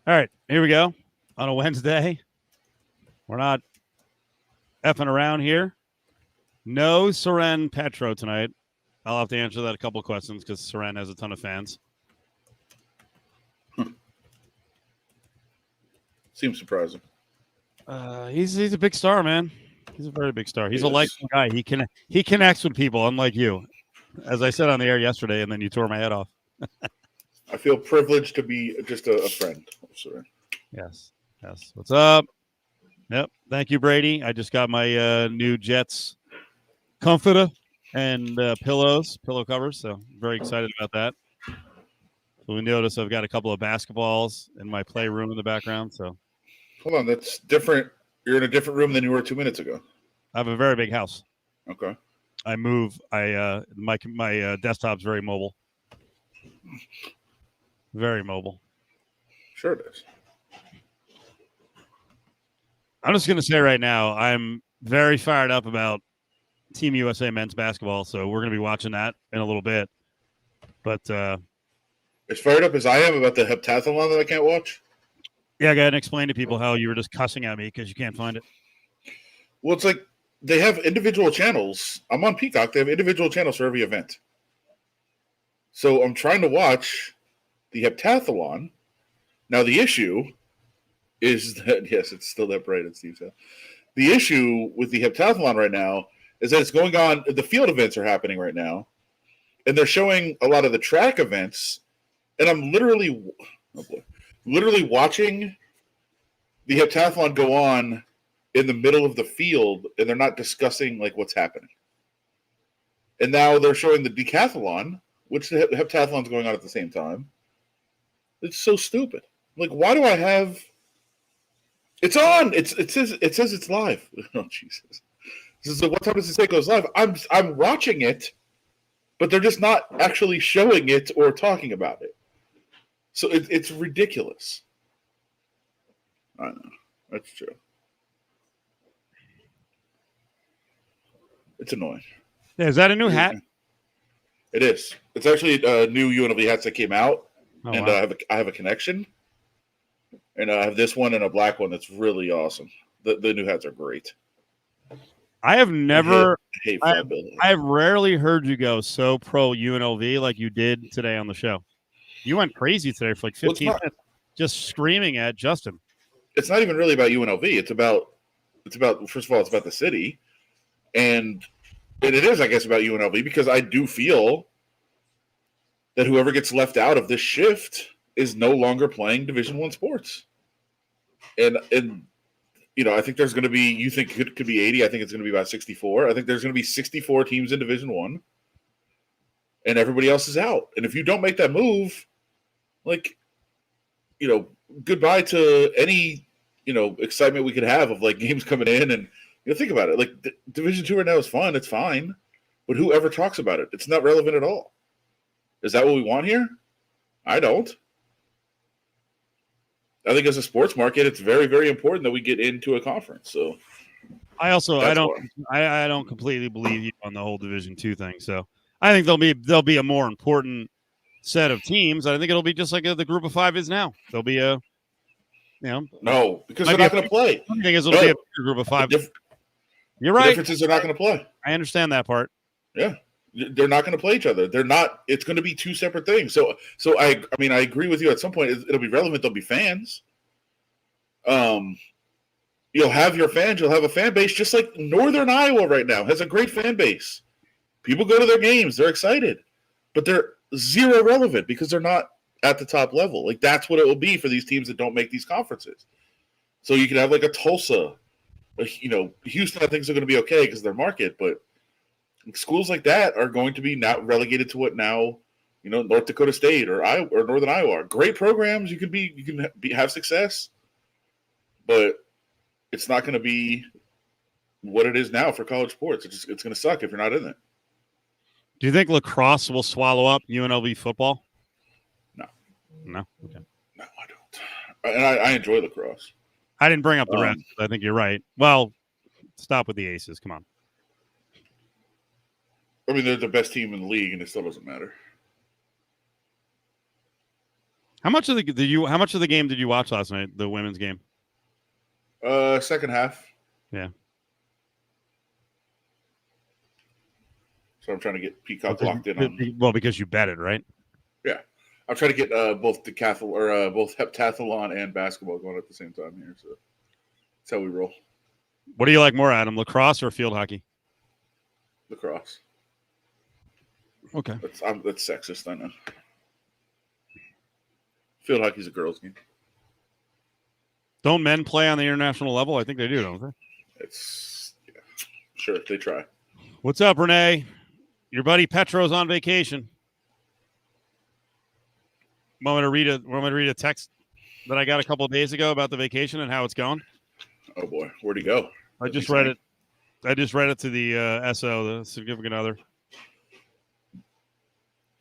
All right, here we go. On a Wednesday, we're not effing around here. No Soren Petro tonight. I'll have to answer that a couple of questions because Soren has a ton of fans. Seems surprising. He's a big star, man. He's a very big star. He's a likable guy. He connects with people, unlike you. As I said on the air yesterday, and then you tore my head off. I feel privileged to be just a friend. Sorry. Yes. What's up? Yep. Thank you, Brady. I just got my new Jets comforter and pillow covers, so I'm very excited about that. So we notice I've got a couple of basketballs in my playroom in the background. So hold on, that's different. You're in a different room than you were 2 minutes ago. I have a very big house. Okay. I move. My desktop's very mobile. Very mobile. Sure it is. I'm just going to say right now, I'm very fired up about Team USA men's basketball. So we're going to be watching that in a little bit. But as fired up as I am about the heptathlon that I can't watch. Yeah, go ahead and explain to people how you were just cussing at me because you can't find it. Well, it's like they have individual channels. I'm on Peacock. They have individual channels for every event. So I'm trying to watch the heptathlon. Now, the issue is that, yes, it's still that bright, as Steve said. The issue with the heptathlon right now is that it's going on. The field events are happening right now, and they're showing a lot of the track events. And I'm literally watching the heptathlon go on in the middle of the field, and they're not discussing like what's happening. And now they're showing the decathlon, which the heptathlon's going on at the same time. It's so stupid. Like, why do I have? It's on. It says it's live. Oh Jesus! So what time does it say it goes live? I'm watching it, but they're just not actually showing it or talking about it. So it's ridiculous. I know. That's true. It's annoying. Yeah, is that a new hat? It is. It's actually new UNLV hats that came out, and wow. I have a connection. And I have this one and a black one that's really awesome. The new hats are great. I have never I have rarely heard you go so pro UNLV like you did today on the show. You went crazy today for like 15 minutes just screaming at Justin. It's not even really about UNLV. It's about first of all, it's about the city. And it is, I guess, about UNLV because I do feel that whoever gets left out of this shift is no longer playing Division I sports. And you know, I think there's going to be, you think it could be 80. I think it's going to be about 64. I think there's going to be 64 teams in Division I, and everybody else is out. And if you don't make that move, like, you know, goodbye to any, you know, excitement we could have of like games coming in. And you know, think about it. Like Division II right now is fun. It's fine. But whoever talks about it, it's not relevant at all. Is that what we want here? I don't. I think as a sports market, it's very, very important that we get into a conference. So I don't completely believe you on the whole Division II thing. So I think there'll be a more important set of teams. I think it'll be just like the Group of Five is now. There'll be a, you know, no, because they're not going to play. The thing is, it'll be a bigger Group of Five. You're right. The difference is they're not going to play. I understand that part. Yeah. They're not going to play each other. They're not. It's going to be two separate things. So I mean, I agree with you. At some point, it'll be relevant. There'll be fans. You'll have your fans. You'll have a fan base, just like Northern Iowa right now has a great fan base. People go to their games. They're excited, but they're zero relevant because they're not at the top level. Like that's what it will be for these teams that don't make these conferences. So you can have like a Tulsa, you know, Houston. I think is going to be okay because of their market, but schools like that are going to be now relegated to what now, you know, North Dakota State or Northern Iowa are great programs. You can have success, but it's not going to be what it is now for college sports. It's going to suck if you're not in it. Do you think lacrosse will swallow up UNLV football? No. Okay. No, I don't. And I enjoy lacrosse. I didn't bring up the rest. I think you're right. Well, stop with the aces. Come on. I mean, they're the best team in the league, and it still doesn't matter. How much of the game did you watch last night? The women's game. Second half. Yeah. So I'm trying to get Peacock locked in on. Well, because you bet it, right? Yeah, I'm trying to get both decathlon or both heptathlon and basketball going at the same time here. So that's how we roll. What do you like more, Adam? Lacrosse or field hockey? Lacrosse. Okay. That's sexist, I know. Field hockey's a girls' game. Don't men play on the international level? I think they do, don't they? Sure, they try. What's up, Renee? Your buddy Petro's on vacation. Want me to read a text that I got a couple of days ago about the vacation and how it's going? Oh boy, where'd he go? I just read it to the SO, the significant other.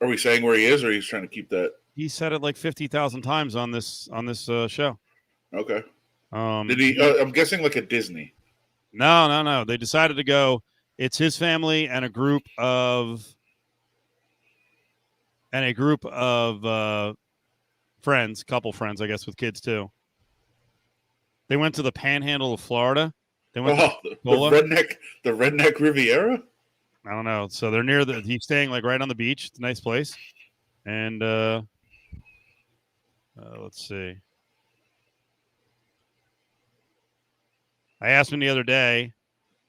Are we saying where he is, or he's trying to keep that? He said it like 50,000 times on this show. Okay. Did he? I'm guessing like a Disney. No. They decided to go. It's his family and a group of friends, couple friends, I guess, with kids too. They went to the Panhandle of Florida. They went to the redneck Riviera. I don't know. So they're near he's staying like right on the beach. It's a nice place. And let's see. I asked him the other day.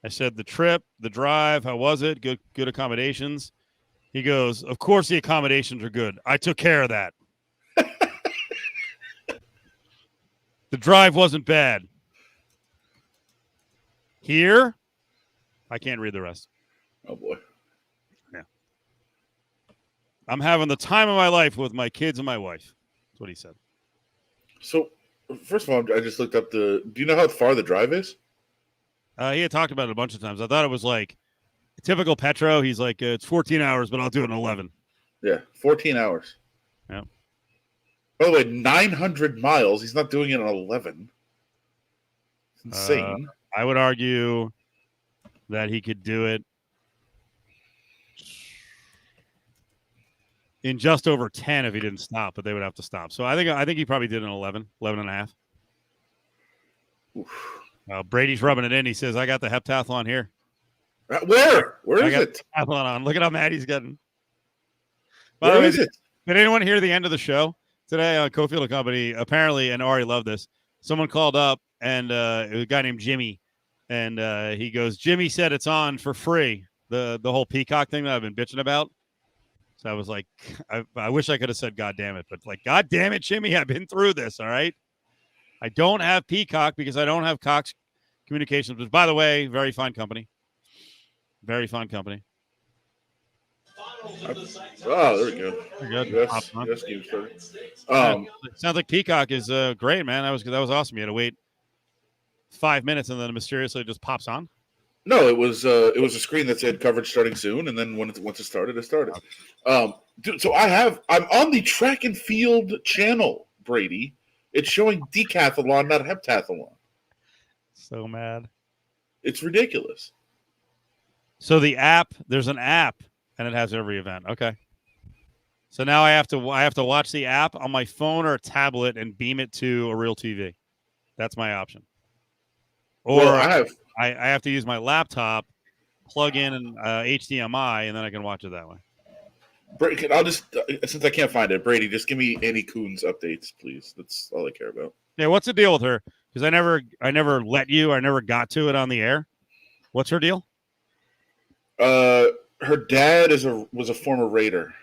I said, the trip, the drive, how was it? Good accommodations. He goes, of course the accommodations are good. I took care of that. The drive wasn't bad. Here, I can't read the rest. Oh, boy. Yeah. I'm having the time of my life with my kids and my wife. That's what he said. So, first of all, I just looked up do you know how far the drive is? He had talked about it a bunch of times. I thought it was like typical Petro. He's like, it's 14 hours, but I'll do it in 11. Yeah, 14 hours. Yeah. By the way, 900 miles. He's not doing it in 11. It's insane. I would argue that he could do it in just over 10 if he didn't stop, but they would have to stop. So I think he probably did an 11 and a half. Oof. Brady's rubbing it in. He says, I got the heptathlon here. Where is it? Heptathlon on. Look at how mad he's getting. Where is it? Did anyone hear the end of the show today on Cofield and Company? Apparently, and Ari loved this, someone called up, and it was a guy named Jimmy, and he goes, Jimmy said it's on for free, the whole Peacock thing that I've been bitching about. So I was like, I wish I could have said, God damn it. But like, God damn it, Jimmy, I've been through this. All right. I don't have Peacock because I don't have Cox Communications, which, by the way, very fine company. Very fine company. Oh, there we go. Yes, sounds like Peacock is great, man. That was awesome. You had to wait 5 minutes and then it mysteriously just pops on. No, it was a screen that said coverage starting soon, and then once it started, it started. Dude, so I'm on the track and field channel, Brady. It's showing decathlon, not heptathlon. So mad. It's ridiculous. So there's an app, and it has every event. Okay. So now I have to watch the app on my phone or a tablet and beam it to a real TV. That's my option. Or well, I have to use my laptop, plug in an HDMI, and then I can watch it that way. Brady, I'll just since I can't find it, Brady, just give me Annie Coons updates, please. That's all I care about. Yeah, what's the deal with her? Because I never got to it on the air. What's her deal? Her dad was a former Raider,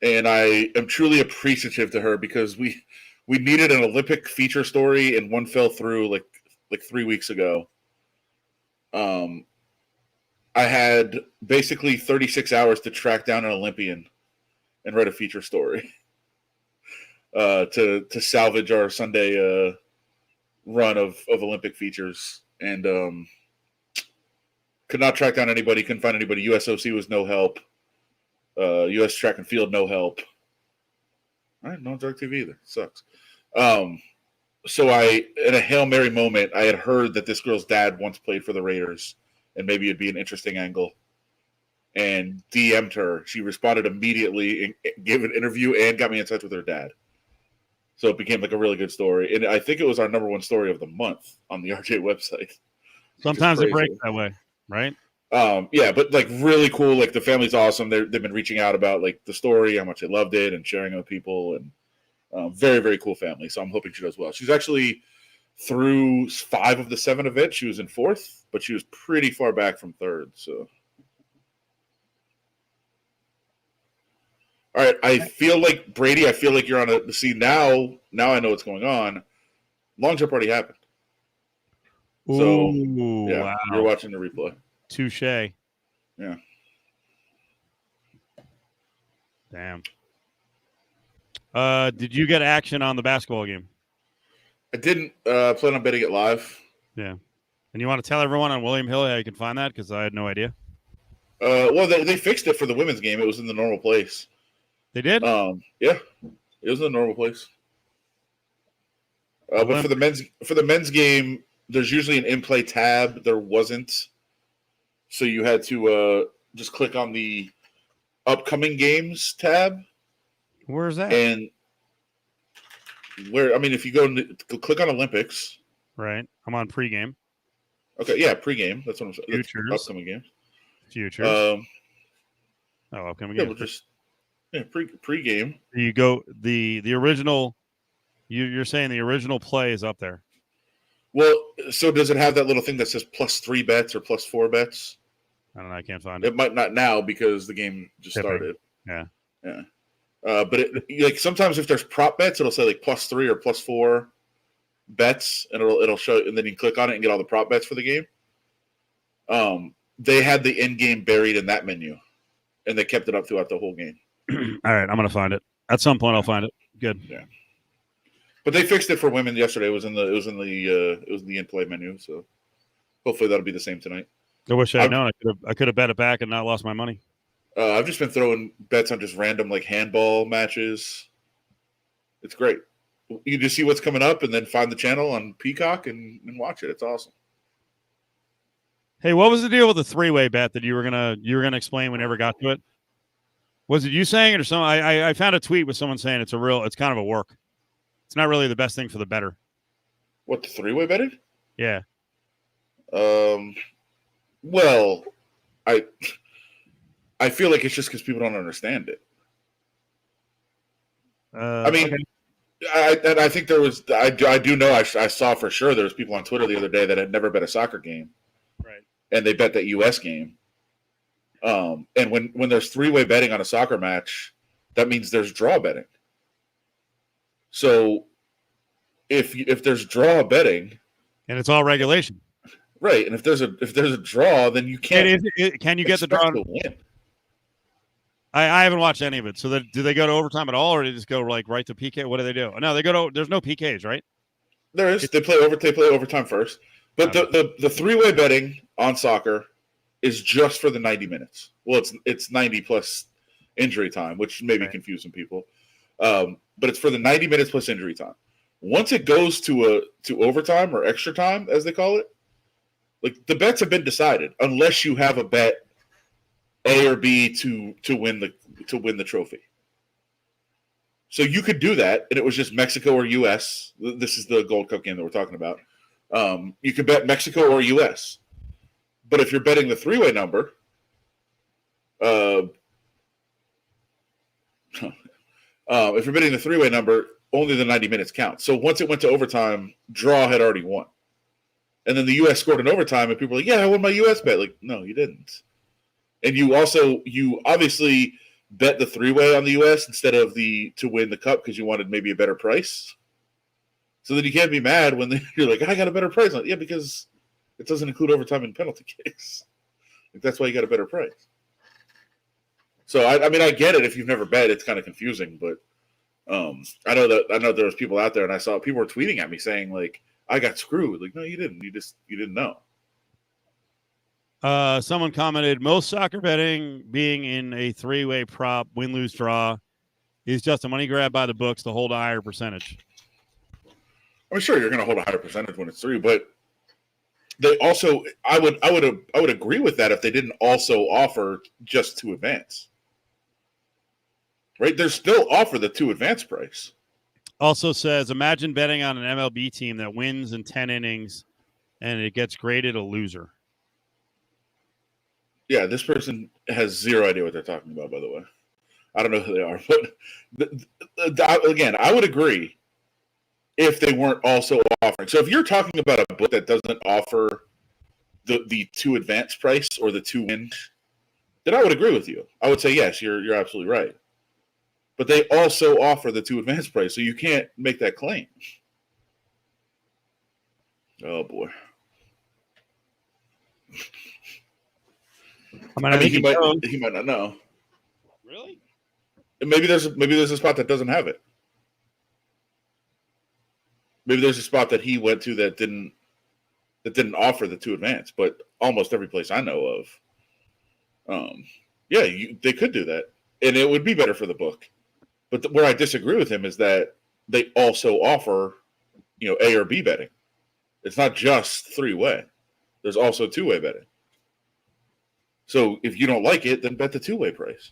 and I am truly appreciative to her because we needed an Olympic feature story, and one fell through like 3 weeks ago. I had basically 36 hours to track down an Olympian and write a feature story to salvage our Sunday run of Olympic features, and could not track down anybody. Couldn't find anybody. USOC was no help. US Track and Field, no help. All right, no Dark TV either. Sucks. So in a Hail Mary moment, I had heard that this girl's dad once played for the Raiders, and maybe it'd be an interesting angle. and DM'd her. She responded immediately and gave an interview and got me in touch with her dad. So it became like a really good story. And I think it was our number one story of the month on the RJ website. Sometimes it breaks that way, right? Yeah, but like really cool. Like the family's awesome. They've been reaching out about like the story, how much they loved it, and sharing it with people. And very, very cool family. So I'm hoping she does well. She's actually through 5 of the 7 events. She was in 4th, but she was pretty far back from 3rd. So. All right, I feel like Brady. I feel like you're on a see now. Now I know what's going on. Long jump already happened. So yeah, wow. You're watching the replay. Touche. Yeah. Damn. Did you get action on the basketball game? I didn't plan on betting it live. Yeah. And you want to tell everyone on William Hill how you can find that? Because I had no idea. Well, they fixed it for the women's game. It was in the normal place. They did? Yeah. It was in the normal place. But for the men's game, there's usually an in-play tab. There wasn't. So you had to just click on the upcoming games tab. Where is that? And if you go click on Olympics. Right. I'm on pregame. Okay, yeah, pregame. That's what I'm saying. Futures. Upcoming games. Futures. Upcoming games. Pregame. You go the original. You're saying the original play is up there. Well, so does it have that little thing that says +3 bets or +4 bets? I don't know. I can't find it. It might not now because the game just started. Yeah. But like sometimes if there's prop bets, it'll say like +3 or +4 bets, and it'll show, and then you click on it and get all the prop bets for the game. They had the end game buried in that menu, and they kept it up throughout the whole game. All right, I'm gonna find it at some point. I'll find it. Good. Yeah. But they fixed it for women yesterday. It was in the in-play menu, so hopefully that'll be the same tonight. I wish I had known. I could have bet it back and not lost my money. I've just been throwing bets on just random like handball matches. It's great. You just see what's coming up and then find the channel on Peacock and watch it. It's awesome. Hey, what was the deal with the 3-way bet that you were gonna explain when we never got to it? Was it you saying it or something? I found a tweet with someone saying it's kind of a work. It's not really the best thing for the bettor. What, the 3-way betting? Yeah. Well, I feel like it's just because people don't understand it. I mean, okay. I think there was. I do know. I saw for sure there was people on Twitter the other day that had never bet a soccer game, right? And they bet that U.S. game. And when there's 3-way betting on a soccer match, that means there's draw betting. So, if there's draw betting, and it's all regulation, right? And if there's a draw, then you can't. Can you get the draw? To win. I haven't watched any of it. So do they go to overtime at all, or do they just go like right to PK? What do they do? No, they go to. There's no PKs, right? There is. They play overtime first. But the 3-way betting on soccer is just for the 90 minutes. Well, it's 90 plus injury time, which maybe confuse some people. But it's for the 90 minutes plus injury time. Once it goes to overtime or extra time, as they call it, like the bets have been decided, unless you have a bet A or B to win the trophy. So you could do that, and it was just Mexico or U.S. This is the Gold Cup game that we're talking about. You could bet Mexico or U.S. But if you're betting the 3-way number, if you're betting the 3-way number, only the 90 minutes count. So once it went to overtime, draw had already won. And then the U.S. scored in overtime, and people were like, yeah, I won my U.S. bet. Like, no, you didn't. And you obviously bet the 3-way on the U.S. instead of to win the cup because you wanted maybe a better price. So then you can't be mad when you're like, I got a better price. Like, yeah, because it doesn't include overtime and penalty kicks. Like, that's why you got a better price. So I mean, I get it. If you've never bet, it's kind of confusing. But I know there was people out there, and I saw people were tweeting at me saying like, I got screwed. Like, no, you didn't. You didn't know. Someone commented, most soccer betting being in a 3-way prop, win, lose, draw, is just a money grab by the books to hold a higher percentage. I'm sure you're going to hold a higher percentage when it's 3, but they also, I would agree with that if they didn't also offer just 2 advance. Right? They still offer the 2 advance price. Also says, imagine betting on an MLB team that wins in 10 innings and it gets graded a loser. Yeah, this person has zero idea what they're talking about, by the way. I don't know who they are. But again, I would agree if they weren't also offering. So if you're talking about a book that doesn't offer the 2 advance price or the 2 win, then I would agree with you. I would say, yes, you're absolutely right. But they also offer the 2 advance price, so you can't make that claim. Oh boy. I think he might not know. Really? And maybe there's a spot that doesn't have it. Maybe there's a spot that he went to that didn't offer the 2 advance, but almost every place I know of, they could do that, and it would be better for the book. But where I disagree with him is that they also offer, A or B betting. It's not just 3-way. There's also 2-way betting. So if you don't like it, then bet the 2-way price.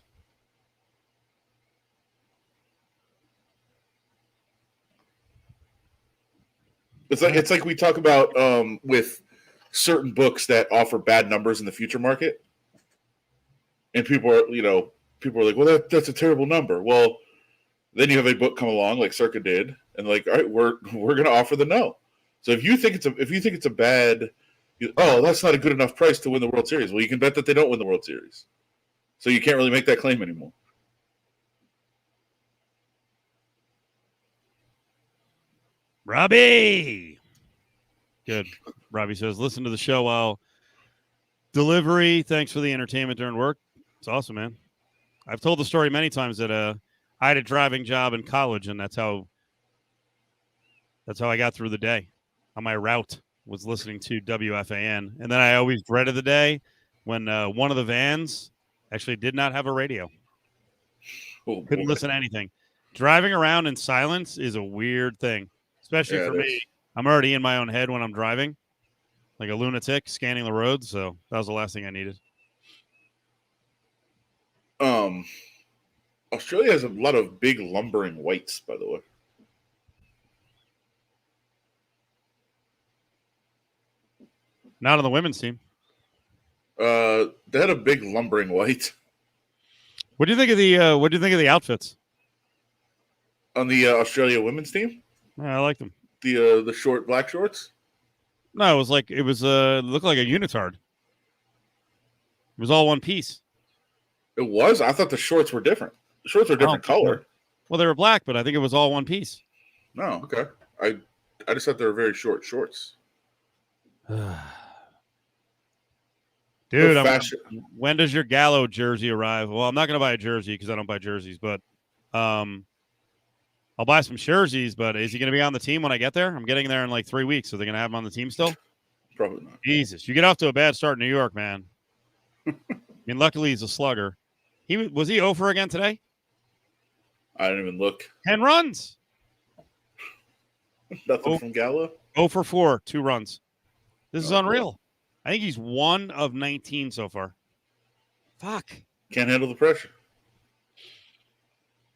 It's like we talk about with certain books that offer bad numbers in the future market, and people are like, well, that's a terrible number. Well, then you have a book come along like Circa did, and like, all right, we're going to offer the no. So if you think it's a bad, that's not a good enough price to win the World Series. Well, you can bet that they don't win the World Series, so you can't really make that claim anymore. Robbie. Good. Robbie says, listen to the show while delivery. Thanks for the entertainment during work. It's awesome, man. I've told the story many times that I had a driving job in college, and that's how I got through the day. On my route was listening to WFAN. And then I always dreaded the day when one of the vans actually did not have a radio. Couldn't listen to anything. Driving around in silence is a weird thing. Especially for me. I'm already in my own head when I'm driving, like a lunatic scanning the road. So that was the last thing I needed. Australia has a lot of big lumbering whites, by the way. Not on the women's team. They had a big lumbering white. What do you think of the outfits on the Australia women's team? Yeah, I like them. The short black shorts? No, it looked like a unitard. It was all one piece. It was? I thought the shorts were different. The shorts were different color. Well, they were black, but I think it was all one piece. No, okay. I just thought they were very short shorts. Dude, when does your Gallo jersey arrive? Well, I'm not going to buy a jersey because I don't buy jerseys, but I'll buy some jerseys. But is he going to be on the team when I get there? I'm getting there in like 3 weeks. So they're going to have him on the team still? Probably not. Jesus, you get off to a bad start in New York, man. I mean, luckily he's a slugger. Was he over again today? I didn't even look. 10 runs. Nothing from Gallo? 0 for 4, 2 runs. This is unreal. I think he's 1 of 19 so far. Fuck. Can't handle the pressure.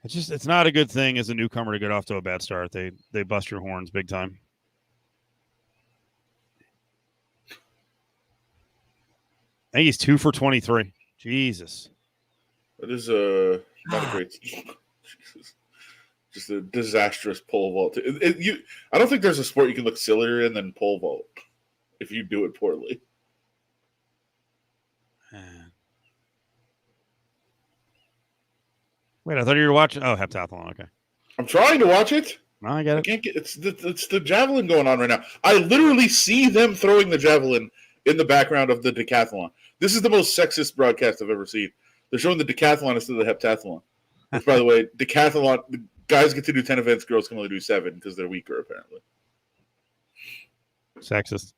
It's not a good thing as a newcomer to get off to a bad start. They bust your horns big time. I think he's 2 for 23. Jesus. That is not a great. Just a disastrous pole vault. I don't think there's a sport you can look sillier in than pole vault if you do it poorly. Wait, I thought you were watching. Oh, heptathlon. Okay. I'm trying to watch it. No, I get it. I can't get it's the javelin going on right now. I literally see them throwing the javelin in the background of the decathlon. This is the most sexist broadcast I've ever seen. They're showing the decathlon instead of the heptathlon. Which, by the way, decathlon, guys get to do 10 events, girls can only do 7 because they're weaker, apparently. Sexist.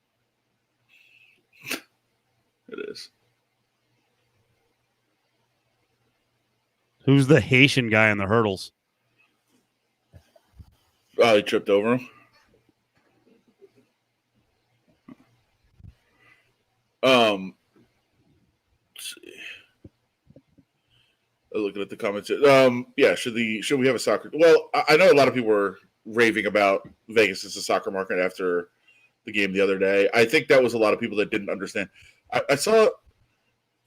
It is. Who's the Haitian guy in the hurdles? Oh, he tripped over him. Um, looking at the comments. Yeah, should we have a soccer? Well, I know a lot of people were raving about Vegas as a soccer market after the game the other day. I think that was a lot of people that didn't understand. I saw,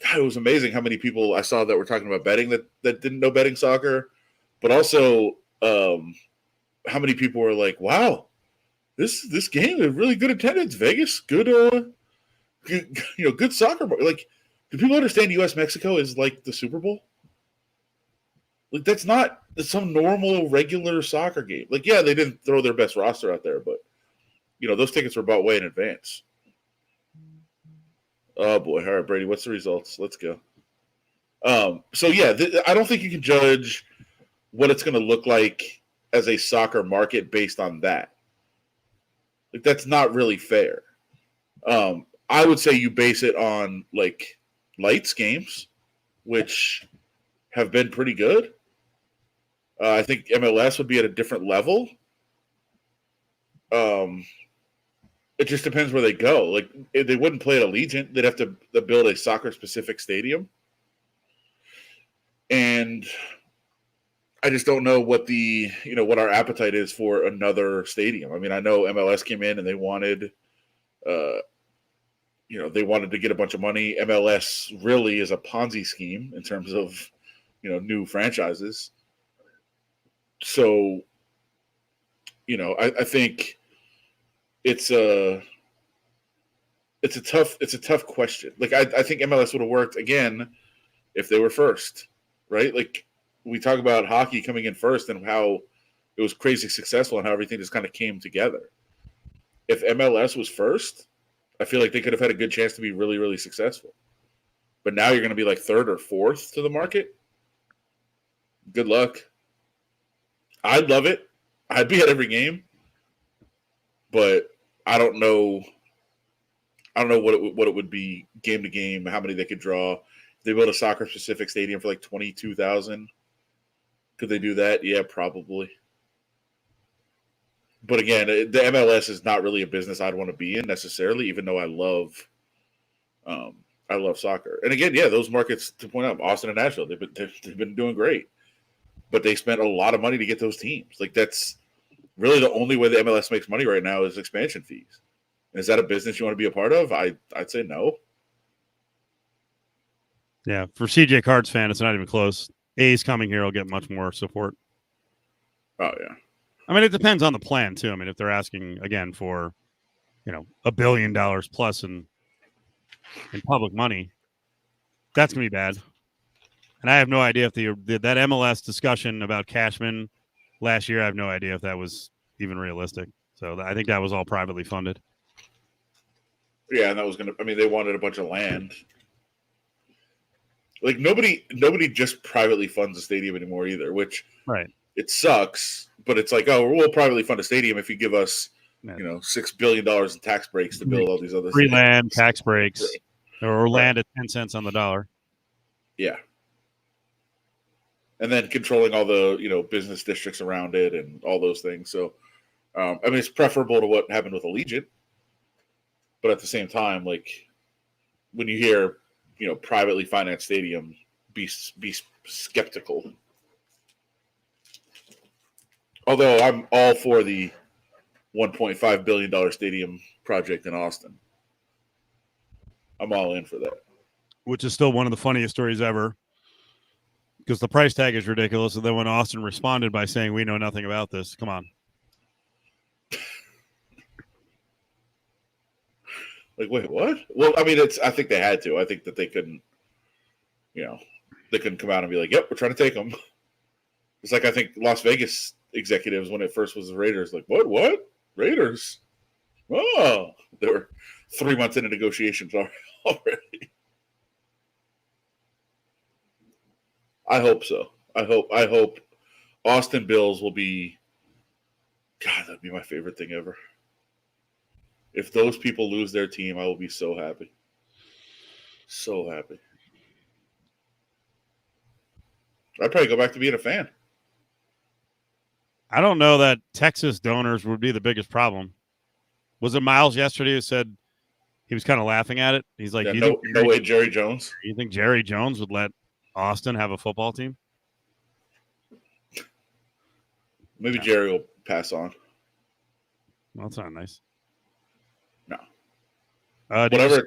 God, it was amazing how many people I saw that were talking about betting that didn't know betting soccer, but also how many people were like, "Wow, this game is really good attendance, Vegas, good good soccer." Like, do people understand U.S. Mexico is like the Super Bowl? Like, that's not some normal regular soccer game. Like, yeah, they didn't throw their best roster out there, but those tickets were bought way in advance. Oh boy, all right, Brady, what's the results? Let's go. So yeah, I don't think you can judge what it's going to look like as a soccer market based on that. Like, that's not really fair. I would say you base it on like lights games, which have been pretty good. I think MLS would be at a different level. It just depends where they go. Like, if they wouldn't play at Allegiant, they'd have to build a soccer-specific stadium. And I just don't know what what our appetite is for another stadium. I mean, I know MLS came in and they wanted, they wanted to get a bunch of money. MLS really is a Ponzi scheme in terms of, new franchises. So, I think it's a tough question. Like, I think MLS would have worked again if they were first, right? Like, we talk about hockey coming in first and how it was crazy successful and how everything just kind of came together. If MLS was first, I feel like they could have had a good chance to be really, really successful. But now you're going to be like third or fourth to the market. Good luck. I'd love it. I'd be at every game. But I don't know what it would be game to game, how many they could draw. If they built a soccer-specific stadium for like 22,000, could they do that? Yeah, probably. But again, the MLS is not really a business I'd want to be in necessarily, even though I love soccer. And again, yeah, those markets, to point out, Austin and Nashville, they've been doing great. But they spent a lot of money to get those teams. Like, that's really the only way the MLS makes money right now is expansion fees. And is that a business you want to be a part of? I'd say no. Yeah, for CJ Cards fan, it's not even close. A's coming here will get much more support. Oh, yeah. I mean, it depends on the plan, too. I mean, if they're asking, again, for, $1 billion plus in public money, that's going to be bad. And I have no idea if that MLS discussion about Cashman last year, I have no idea if that was even realistic. So I think that was all privately funded. Yeah, and that was they wanted a bunch of land. Like, nobody just privately funds a stadium anymore either, which right. It sucks, but it's like, oh, we'll privately fund a stadium if you give us, $6 billion in tax breaks to build all these other free things. land, tax breaks, or land at 10 cents on the dollar. Yeah. And then controlling all the, business districts around it and all those things. So, it's preferable to what happened with Allegiant. But at the same time, like, when you hear, privately financed stadium, be skeptical. Although I'm all for the $1.5 billion stadium project in Austin. I'm all in for that. Which is still one of the funniest stories ever. Because the price tag is ridiculous. And then when Austin responded by saying, we know nothing about this. Come on. Like, wait, what? Well, I think they had to. I think that they couldn't, they couldn't come out and be like, yep, we're trying to take them. It's like, I think Las Vegas executives, when it first was the Raiders, like, what? Raiders? Oh, they were 3 months into negotiations already. I hope so. I hope Austin Bills will be, God, that'd be my favorite thing ever. If those people lose their team, I will be so happy. So happy. I'd probably go back to being a fan. I don't know that Texas donors would be the biggest problem. Was it Miles yesterday who said he was kind of laughing at it. He's like, Yeah, do no way, Jerry Jones. you think Jerry Jones would let Austin have a football team? Maybe Jerry will pass on. Well, that's not nice. No. Whatever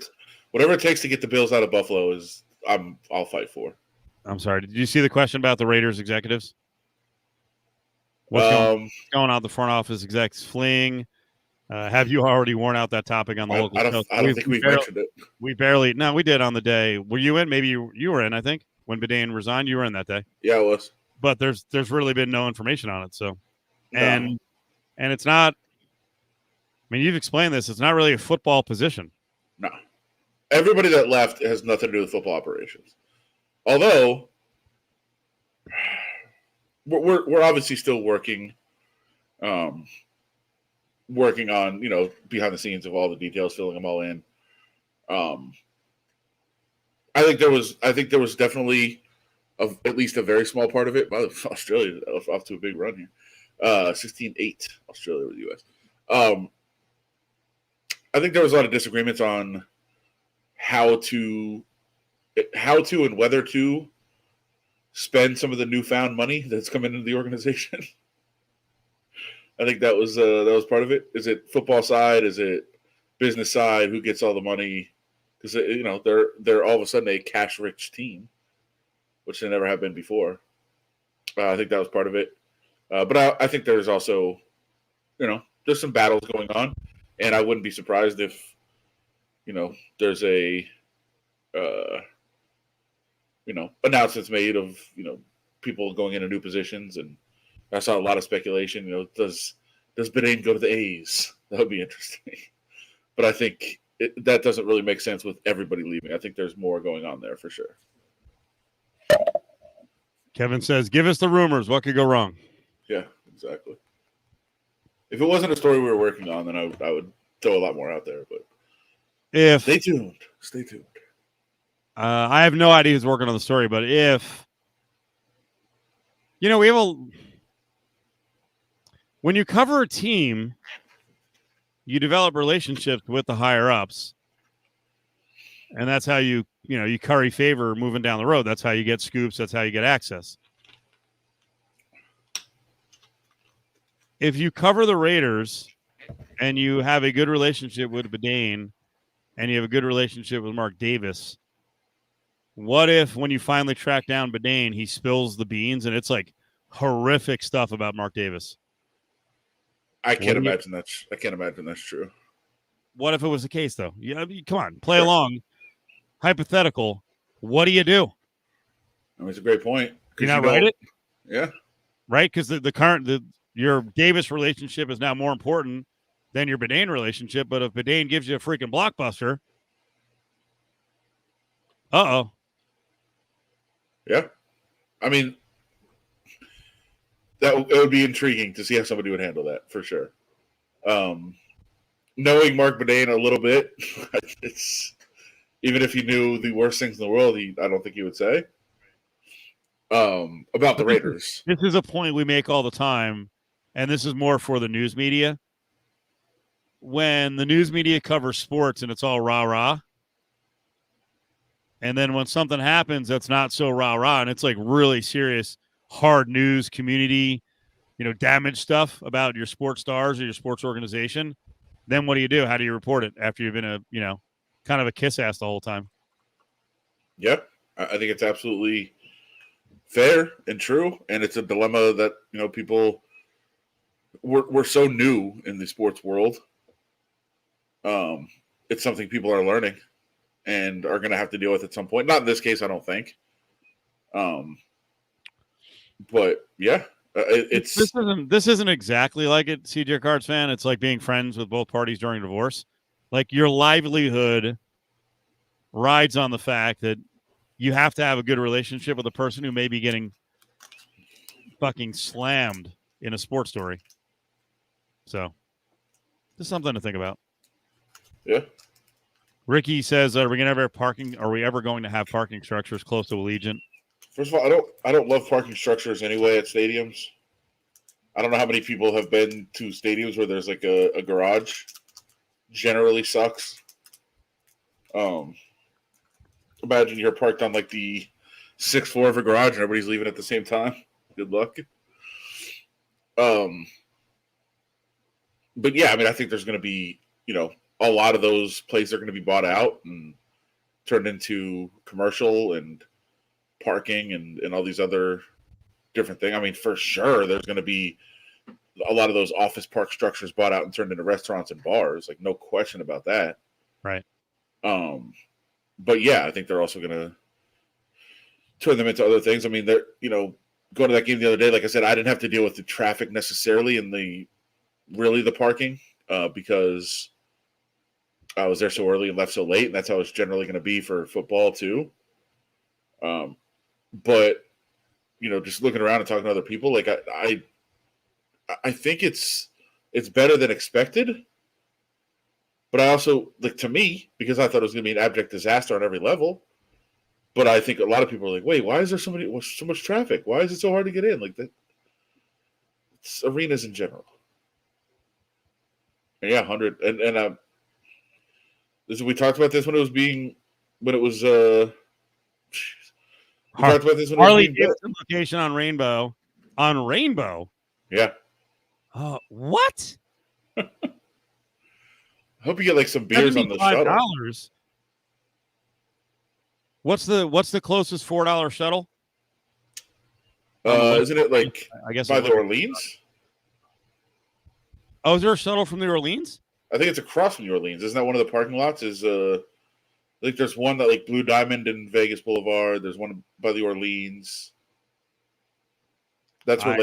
it takes to get the Bills out of Buffalo I'll fight for. I'm sorry. Did you see the question about the Raiders executives? What's going on the front office execs fleeing? Have you already worn out that topic on the local show? I don't think we've mentioned it. We barely. No, we did on the day. Were you in? Maybe you were in. I think when Bedane resigned, you were in that day. Yeah, I was. But there's really been no information on it. So, and No. it's not. I mean, you've explained this. It's not really a football position. No. Everybody that left has nothing to do with football operations. Although we're obviously still working on, behind the scenes of all the details, filling them all in. I think there was definitely at least a very small part of it. Australia off to a big run here. 16-8 Australia with the US. I think there was a lot of disagreements on how to and whether to spend some of the newfound money that's coming into the organization. I think that was part of it. Is it football side? Is it business side? Who gets all the money? Because they're all of a sudden a cash rich team, which they never have been before. I think that was part of it. But I think there's also, there's some battles going on, and I wouldn't be surprised if, there's a, announcements made of, people going into new positions. And I saw a lot of speculation, does Bedane go to the A's? That would be interesting. But I think that doesn't really make sense with everybody leaving. I think there's more going on there for sure. Kevin says, give us the rumors. What could go wrong? Yeah, exactly. If it wasn't a story we were working on, then I would throw a lot more out there. But stay tuned. I have no idea who's working on the story, but if when you cover a team, you develop relationships with the higher ups, and that's how you curry favor moving down the road. That's how you get scoops. That's how you get access. If you cover the Raiders and you have a good relationship with Bedane and you have a good relationship with Mark Davis, what if when you finally track down Bedane, he spills the beans and it's like horrific stuff about Mark Davis? I can't imagine that's true. What if it was the case, though? Come on, play along. Hypothetical. What do you do? I mean, it's a great point. You not write it? Yeah. Right? Because your Davis relationship is now more important than your Bedane relationship. But if Bedane gives you a freaking blockbuster, yeah. I mean, it would be intriguing to see how somebody would handle that for sure. Knowing Mark Bedane a little bit, it's even if he knew the worst things in the world, I don't think he would say about the Raiders. This is a point we make all the time, and this is more for the news media. When the news media covers sports and it's all rah-rah, and then when something happens that's not so rah-rah and it's like really serious, hard news, community, damage stuff about your sports stars or your sports organization, then what do? How do you report it after you've been kind of a kiss ass the whole time? Yep. I think it's absolutely fair and true. And it's a dilemma that, people we're so new in the sports world. It's something people are learning and are going to have to deal with at some point. Not in this case, I don't think. But yeah, this isn't exactly like it, CJ Cards fan. It's like being friends with both parties during a divorce. Like your livelihood rides on the fact that you have to have a good relationship with a person who may be getting fucking slammed in a sports story. So, just something to think about. Yeah. Ricky says, "Are we ever going to have parking structures close to Allegiant?" First of all, I don't love parking structures anyway at stadiums. I don't know how many people have been to stadiums where there's like a garage. Generally sucks. Um, Imagine you're parked on like the 6th floor of a garage and everybody's leaving at the same time. Good luck. But yeah, I mean, I think there's going to be, a lot of those places are going to be bought out and turned into commercial and parking and all these other different things. I mean, for sure, there's going to be a lot of those office park structures bought out and turned into restaurants and bars. Like, no question about that. Right. But yeah, I think they're also going to turn them into other things. I mean, they're, going to that game the other day, like I said, I didn't have to deal with the traffic necessarily and the parking because I was there so early and left so late, and that's how it's generally going to be for football too. But just looking around and talking to other people, like I think it's better than expected. But I also, like, to me, because I thought it was going to be an abject disaster on every level. But I think a lot of people are like, wait, why is there so much traffic? Why is it so hard to get in? Like that, it's arenas in general. And yeah, 100 and we talked about this when it was we talked about this when Harley it was being built. Davidson location on Rainbow. On Rainbow? Yeah. What? I hope you get like some beers on the shuttle. $75. What's the closest $4 shuttle? Isn't it like I guess by the Orleans? Oh, is there a shuttle from the Orleans? I think it's across from New Orleans. Isn't that one of the parking lots? I think there's one that like Blue Diamond in Vegas Boulevard. There's one by the Orleans. That's where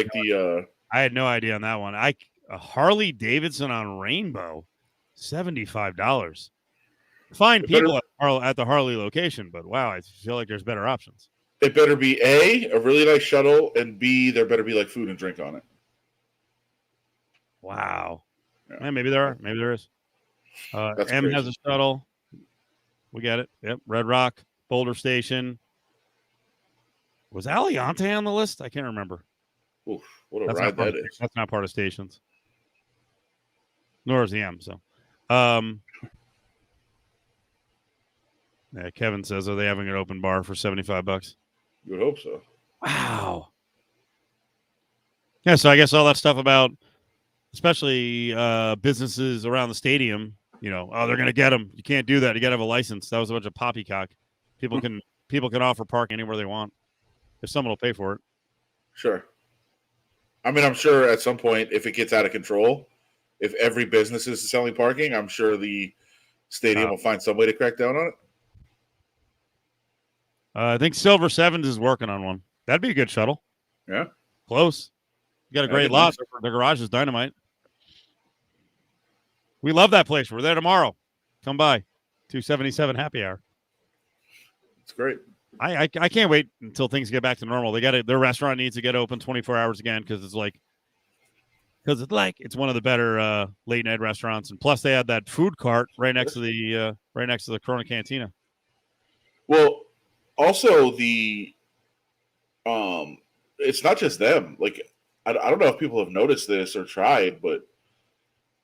I had no idea on that one. A Harley Davidson on Rainbow, $75. Fine people at the Harley location, but wow, I feel like there's better options. It better be A, really nice shuttle, and B, there better be like food and drink on it. Wow. Yeah. Maybe there are. Maybe there is. M crazy. has a shuttle. We get it. Yep. Red Rock, Boulder Station. Was Aliante on the list? I can't remember. Oof, what a ride that is. That's not part of stations. Nor is the M. So, yeah, Kevin says, are they having an open bar for $75? You would hope so. Wow. Yeah, so I guess all that stuff about especially businesses around the stadium, they're going to get them. You can't do that. You got to have a license. That was a bunch of poppycock. People can offer park anywhere they want if someone will pay for it. Sure. I mean, I'm sure at some point, if it gets out of control, if every business is selling parking, I'm sure the stadium will find some way to crack down on it. I think Silver Sevens is working on one. That'd be a good shuttle. Yeah. Close. You got a great lot. Nice. The garage is dynamite. We love that place. We're there tomorrow. Come by. 277 happy hour. It's great. I can't wait until things get back to normal. Their restaurant needs to get open 24 hours again because it's one of the better late night restaurants, and plus they had that food cart right next to the Corona Cantina. Well, also it's not just them. Like I don't know if people have noticed this or tried, but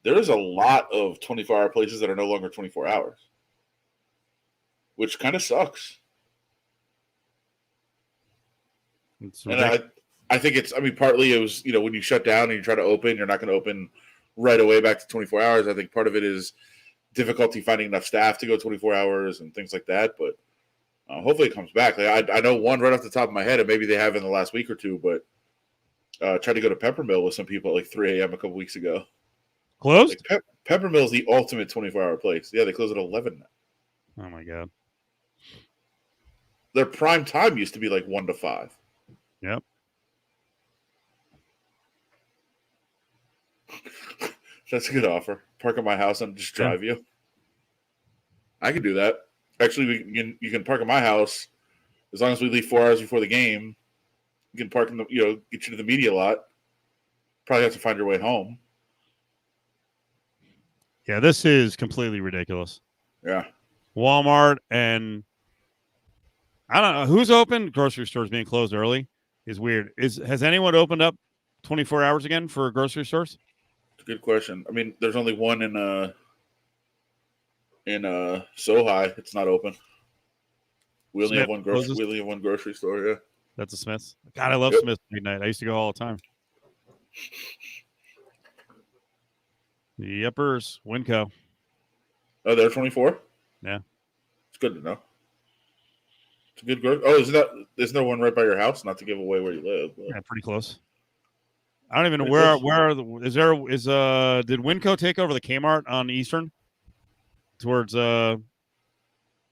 there is a lot of 24-hour places that are no longer 24 hours, which kind of sucks. And I think partly it was, when you shut down and you try to open, you're not going to open right away back to 24 hours. I think part of it is difficulty finding enough staff to go 24 hours and things like that. But hopefully it comes back. Like, I know one right off the top of my head, and maybe they have in the last week or two, but tried to go to Peppermill with some people at like 3 a.m. a couple weeks ago. Closed? Like, Peppermill is the ultimate 24-hour place. Yeah, they close at 11 now. Oh, my God. Their prime time used to be like 1 to 5. Yep. That's a good offer. Park at my house and just drive you. I can do that. Actually, you can park at my house as long as we leave 4 hours before the game. You can park in the get you to the media lot. Probably have to find your way home. Yeah, this is completely ridiculous. Yeah. Walmart and I don't know who's open. Grocery stores being closed early is weird. Has anyone opened up 24 hours again for grocery stores? It's a good question. I mean, there's only one in in Sohai. It's not open. We only Smith have one closes. We only have one grocery store. Yeah. That's a Smith's. God, I love Yep. Smith's midnight. I used to go all the time. The Uppers, Winco. Oh, they're 24. Yeah. It's good to know. It's a good grocery. Oh, isn't there one right by your house? Not to give away where you live. But. Yeah, pretty close. I don't even know Pretty where close. did Winco take over the Kmart on Eastern towards Anthem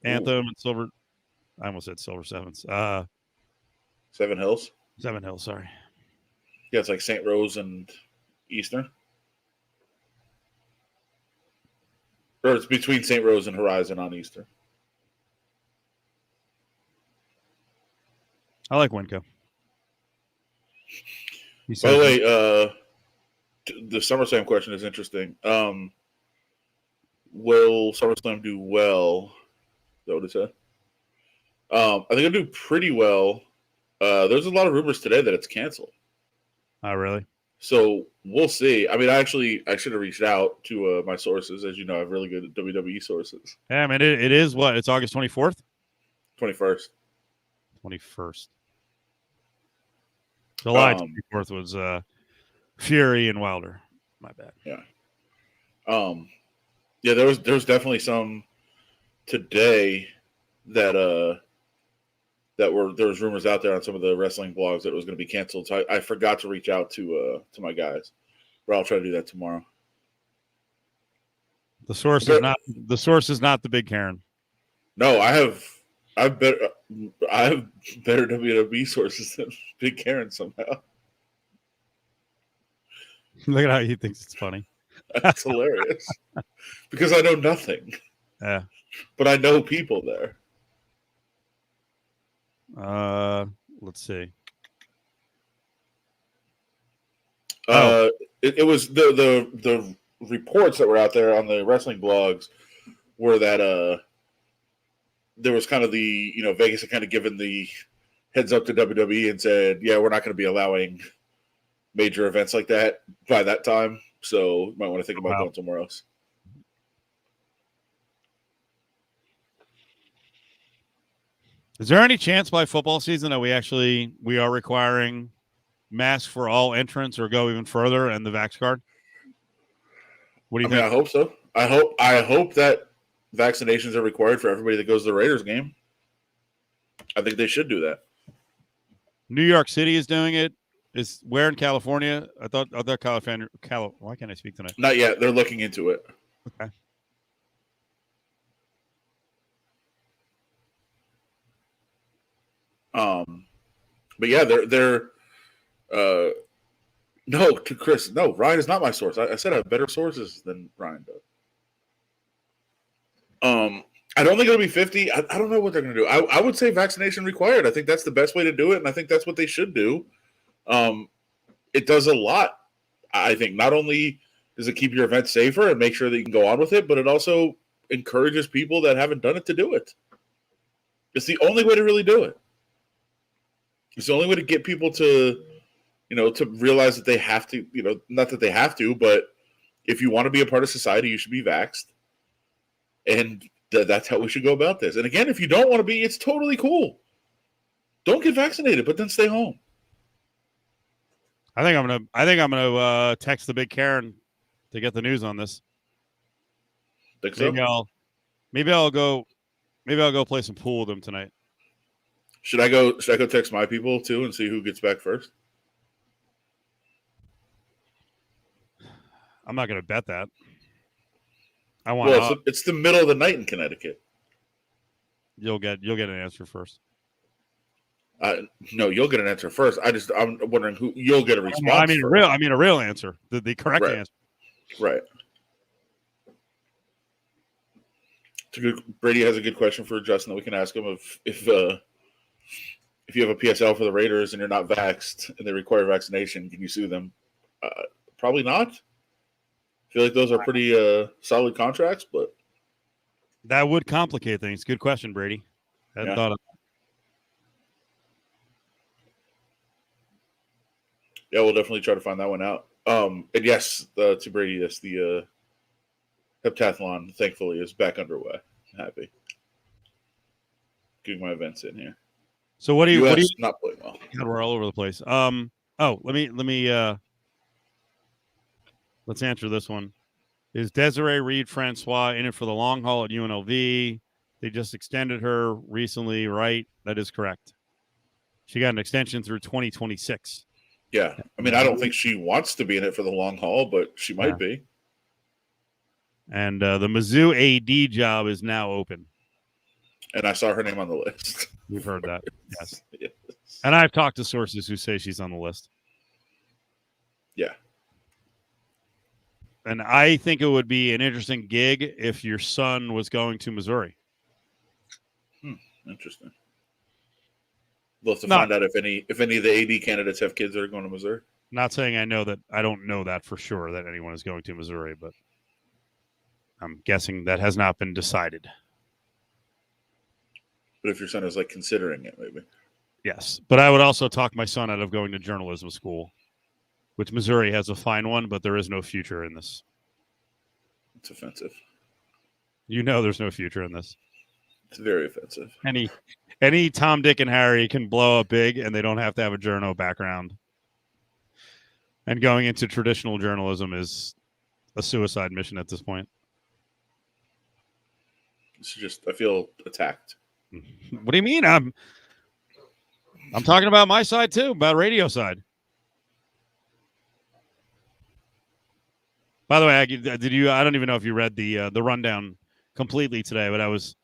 and Silver? I almost said Silver Sevens. Seven Hills. Seven Hills. Sorry. Yeah, it's like St. Rose and Eastern. Or it's between St. Rose and Horizon on Eastern. I like Winco. By the way, the SummerSlam question is interesting. Will SummerSlam do well? Is that what it said? I think it'll do pretty well. There's a lot of rumors today that it's canceled. Oh, really? So we'll see. I mean, I should have reached out to my sources. As you know, I have really good WWE sources. Yeah, I mean, it is what? It's August 24th? 21st. 21st. July 24th was Fury and Wilder. My bad. Yeah. Yeah, there was definitely some today that there was rumors out there on some of the wrestling blogs that it was going to be canceled. So I forgot to reach out to my guys, but I'll try to do that tomorrow. The source is not the big Karen. No, I have better WWE sources than Big Karen somehow. Look at how he thinks it's funny. That's hilarious. Because I know nothing. Yeah. But I know people there. Let's see. It was the reports that were out there on the wrestling blogs were that there was kind of the Vegas had kind of given the heads up to WWE and said, yeah, we're not going to be allowing major events like that by that time, so you might want to think about going somewhere else. Is there any chance by football season that we are requiring masks for all entrants, or go even further and the vax card? What do you think? I hope so. I hope that vaccinations are required for everybody that goes to the Raiders game. I think they should do that. New York City is doing it. Is where in California? I thought California. Why can't I speak tonight? Not yet. They're looking into it. Okay. But yeah, they're no, to Chris. No, Ryan is not my source. I said I have better sources than Ryan does. I don't think it'll be 50. I don't know what they're going to do. I would say vaccination required. I think that's the best way to do it, and I think that's what they should do. It does a lot. I think not only does it keep your event safer and make sure that you can go on with it, but it also encourages people that haven't done it to do it. It's the only way to really do it. It's the only way to get people to, to realize that they have to, not that they have to, but if you want to be a part of society, you should be vaxxed. And that's how we should go about this. And again, if you don't want to be, it's totally cool. Don't get vaccinated, but then stay home. I think I'm gonna text the big Karen to get the news on this. Think so? Maybe I'll go play some pool with them tonight. Should I go text my people too and see who gets back first? I'm not gonna bet that. It's the middle of the night in Connecticut. You'll get an answer first. No, you'll get an answer first. I'm wondering who you'll get a response. I mean a real answer. The correct answer. Right. It's a good. Brady has a good question for Justin that we can ask him if you have a PSL for the Raiders and you're not vaxxed and they require vaccination, can you sue them? Probably not. I feel like those are pretty solid contracts, but that would complicate things. Good question, Brady. I hadn't thought of that. Yeah, we'll definitely try to find that one out. And yes, to Brady, yes, the heptathlon, thankfully, is back underway. I'm happy. Getting my events in here. So what do you? US not playing well. God, we're all over the place. Let me. Let's answer this one. Is Desiree Reed Francois in it for the long haul at UNLV? They just extended her recently, right? That is correct. She got an extension through 2026. Yeah. I mean, I don't think she wants to be in it for the long haul, but she might be. And the Mizzou AD job is now open. And I saw her name on the list. We've heard that. Yes. Yes. And I've talked to sources who say she's on the list. Yeah. And I think it would be an interesting gig if your son was going to Missouri. Interesting. We'll have to find out if any of the AD candidates have kids that are going to Missouri. Not saying I don't know that for sure that anyone is going to Missouri, but I'm guessing that has not been decided. But if your son is like considering it, maybe. Yes. But I would also talk my son out of going to journalism school, which Missouri has a fine one, but there is no future in this. It's offensive. You know there's no future in this. It's very offensive. Any Tom, Dick, and Harry can blow up big, and they don't have to have a journo background. And going into traditional journalism is a suicide mission at this point. It's just I feel attacked. What do you mean? I'm talking about my side too, about radio side. By the way, did you? I don't even know if you read the rundown completely today, but I was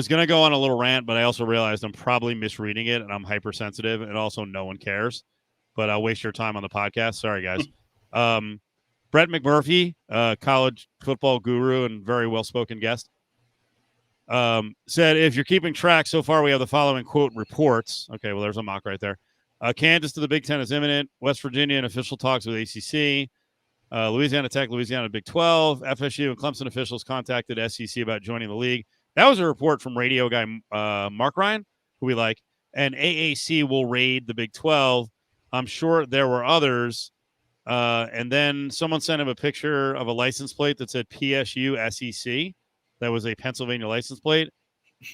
gonna go on a little rant, but I also realized I'm probably misreading it, and I'm hypersensitive, and also no one cares. But I'll waste your time on the podcast. Sorry, guys. Brett McMurphy, college football guru and very well-spoken guest, said, if you're keeping track, so far we have the following, quote, reports. Okay, well, there's a mock right there. Kansas to the Big Ten is imminent. West Virginia in official talks with ACC. Louisiana Tech, Louisiana Big 12. FSU and Clemson officials contacted SEC about joining the league. That was a report from radio guy Mark Ryan, who we like. And AAC will raid the Big 12. I'm sure there were others. And then someone sent him a picture of a license plate that said PSU SEC. That was a Pennsylvania license plate.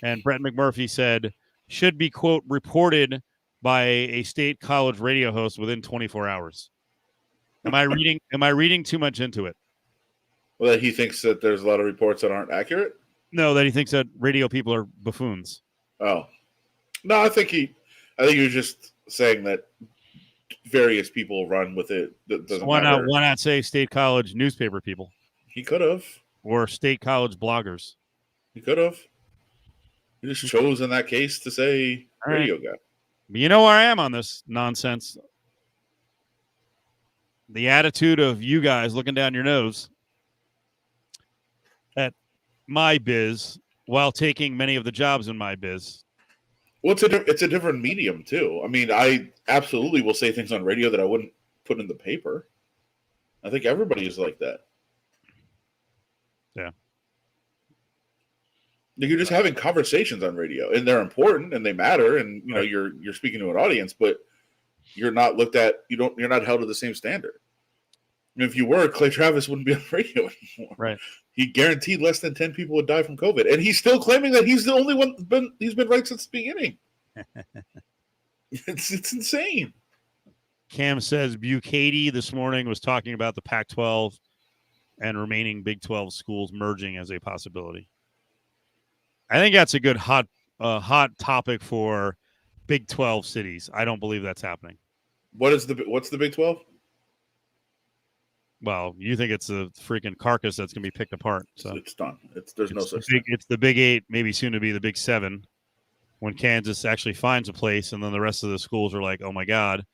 And Brett McMurphy said, should be, quote, reported by a state college radio host within 24 hours. Am I reading too much into it? Well, that he thinks that there's a lot of reports that aren't accurate? No, that he thinks that radio people are buffoons. Oh. No, I think he was just saying that various people run with it. That doesn't matter. Why not say state college newspaper people? He could have. Or state college bloggers. He could have. He just chose in that case to say radio guy. But you know where I am on this nonsense. The attitude of you guys looking down your nose at my biz while taking many of the jobs in my biz. Well, it's a different medium, too. I mean, I absolutely will say things on radio that I wouldn't put in the paper. I think everybody is like that. Yeah. You're just having conversations on radio, and they're important and they matter, and you know you're speaking to an audience, but you're not looked at. You're not held to the same standard. I mean, if you were, Clay Travis wouldn't be on radio anymore. Right. He guaranteed less than 10 people would die from COVID, and he's still claiming that he's the only one. He's been right since the beginning. It's insane. Cam says Bucady this morning was talking about the Pac-12 and remaining Big 12 schools merging as a possibility. I think that's a good hot topic for Big 12 cities. I don't believe that's happening. What's the Big 12? Well, you think it's a freaking carcass that's going to be picked apart. So it's done. There's no such thing. It's the Big 8, maybe soon to be the Big 7, when Kansas actually finds a place, and then the rest of the schools are like, oh, my God,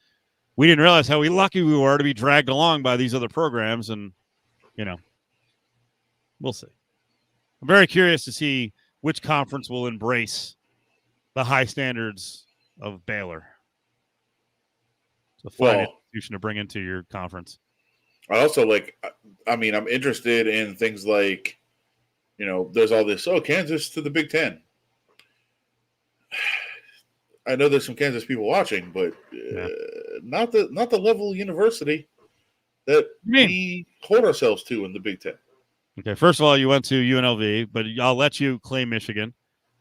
we didn't realize how lucky we were to be dragged along by these other programs, and, you know, we'll see. I'm very curious to see which conference will embrace the high standards of Baylor. It's a fine institution to bring into your conference. I also I'm interested in things like, you know, there's all this, Kansas to the Big Ten. I know there's some Kansas people watching, but not the level of university that we hold ourselves to in the Big Ten. Okay, first of all, you went to UNLV, but I'll let you claim Michigan.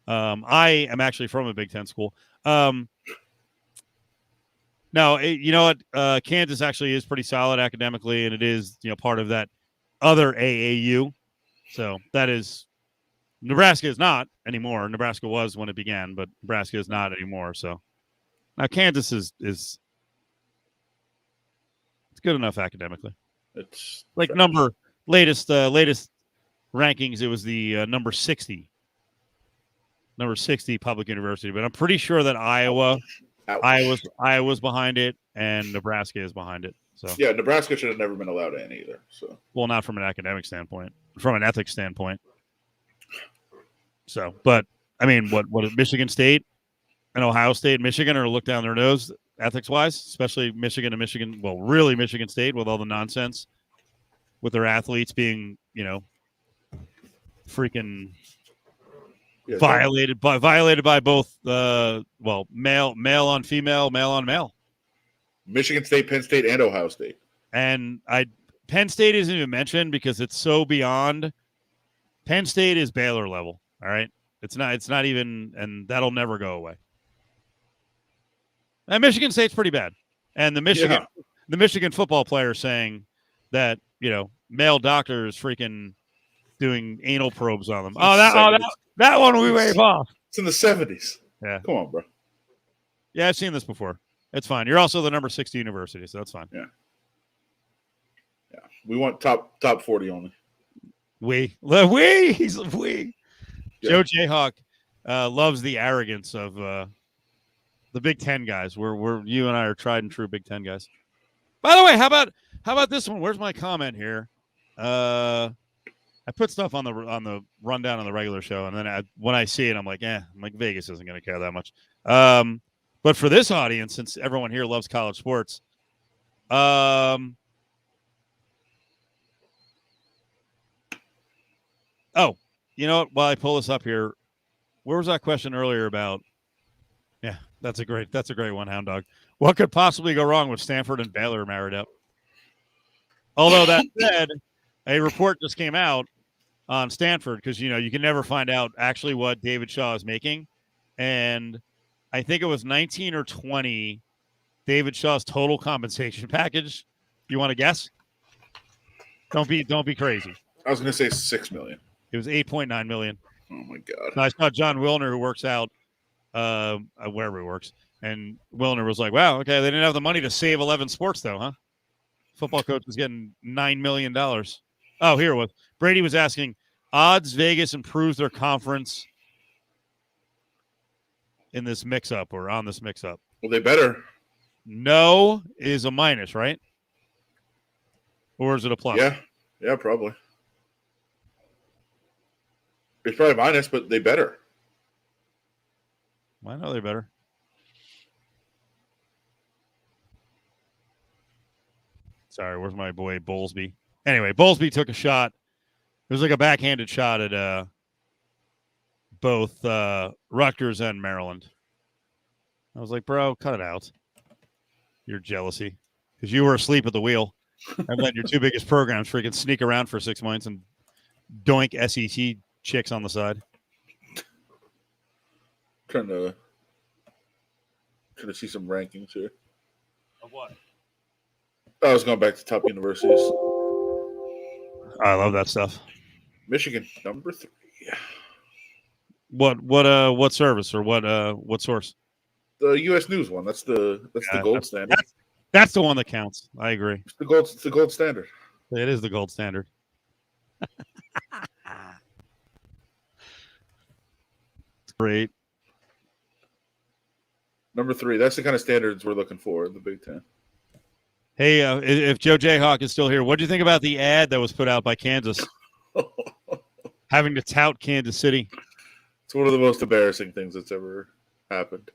I am actually from a Big Ten school. No, you know what? Kansas actually is pretty solid academically, and it is part of that other AAU. So that is Nebraska is not anymore. Nebraska was when it began, but Nebraska is not anymore. So now Kansas is it's good enough academically. It's like latest rankings. It was the number 60 public university, but I'm pretty sure that Iowa's behind it, and Nebraska is behind it. So yeah, Nebraska should have never been allowed in either. So well, not from an academic standpoint, from an ethics standpoint. So, but I mean, what Michigan State and Ohio State and Michigan are look down their nose ethics wise, especially Michigan and Michigan. Well, really Michigan State with all the nonsense with their athletes being, freaking violated by both male on female, male on male. Michigan State, Penn State, and Ohio State. And Penn State isn't even mentioned because it's so beyond. Penn State is Baylor level. All right. It's not even, and that'll never go away. And Michigan State's pretty bad. And the Michigan football player saying that, male doctors freaking doing anal probes on them. That one we wave off. It's in the 70s. Yeah. Come on, bro. Yeah, I've seen this before. It's fine. You're also the number 60 university, so that's fine. Yeah. Yeah. We want top 40 only. He's we. Yeah. Joe Jayhawk loves the arrogance of the Big Ten guys. We're you and I are tried and true Big Ten guys. By the way, how about this one? Where's my comment here? I put stuff on the rundown on the regular show, and then when I see it, I'm like Vegas isn't going to care that much. But for this audience, since everyone here loves college sports, you know what? While I pull this up here, where was that question earlier about? Yeah, that's a great one, Hound Dog. What could possibly go wrong with Stanford and Baylor married up? Although that said, a report just came out on Stanford because you can never find out actually what David Shaw is making, and I think it was 19 or 20 David Shaw's total compensation package. You want to guess? Don't be crazy. I was going to say $6 million. It was $8.9 million. Oh my God! And I saw John Wilner, who works out wherever he works, and Wilner was like, "Wow, okay, they didn't have the money to save 11 sports, though, huh?" Football coach was getting $9 million. Oh, here it was. Brady was asking, odds Vegas improves their conference in this mix-up or on this mix-up. Well, they better. No is a minus, right? Or is it a plus? Yeah, probably. It's probably minus, but they better. I know they better. Sorry, where's my boy Bowlesby? Anyway, Bowlesby took a shot. It was like a backhanded shot at both Rutgers and Maryland. I was like, bro, cut it out. Your jealousy. Because you were asleep at the wheel and let your two biggest programs freaking sneak around for 6 months and doink SEC chicks on the side. Trying to see some rankings here. Of what? I was going back to top universities. I love that stuff. Michigan, number 3. What service or what source? The U.S. News one. That's the gold standard. That's the one that counts. I agree. It's the gold standard. It is the gold standard. It's great. Number 3. That's the kind of standards we're looking for in the Big Ten. Hey, if Joe Jayhawk is still here, what do you think about the ad that was put out by Kansas? Having to tout Kansas City. It's one of the most embarrassing things that's ever happened.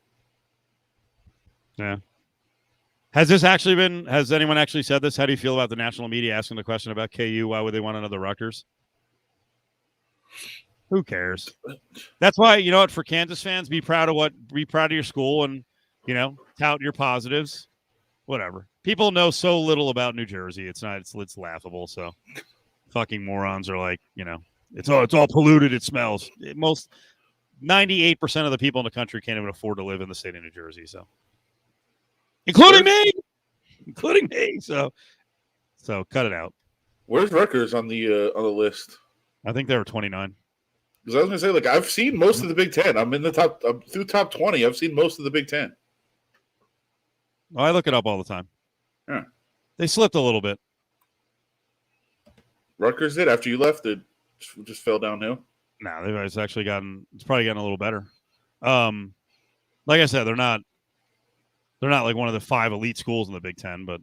Yeah. Has anyone actually said this? How do you feel about the national media asking the question about KU? Why would they want another Rutgers? Who cares? That's why, you know what, for Kansas fans, be proud of your school and, tout your positives. Whatever. People know so little about New Jersey. It's laughable. So fucking morons are like, it's all polluted. It smells. Most 98% of the people in the country can't even afford to live in the state of New Jersey. So, including me. So cut it out. Where's Rutgers on the list? I think they were 29. Because I was gonna say, like, I've seen most of the Big Ten. I'm in the top. I'm through top 20. I've seen most of the Big Ten. Oh, I look it up all the time. Yeah. They slipped a little bit. Rutgers did after you left. It just fell downhill. No, it's actually it's probably gotten a little better. Like I said, they're not like one of the 5 elite schools in the Big Ten, but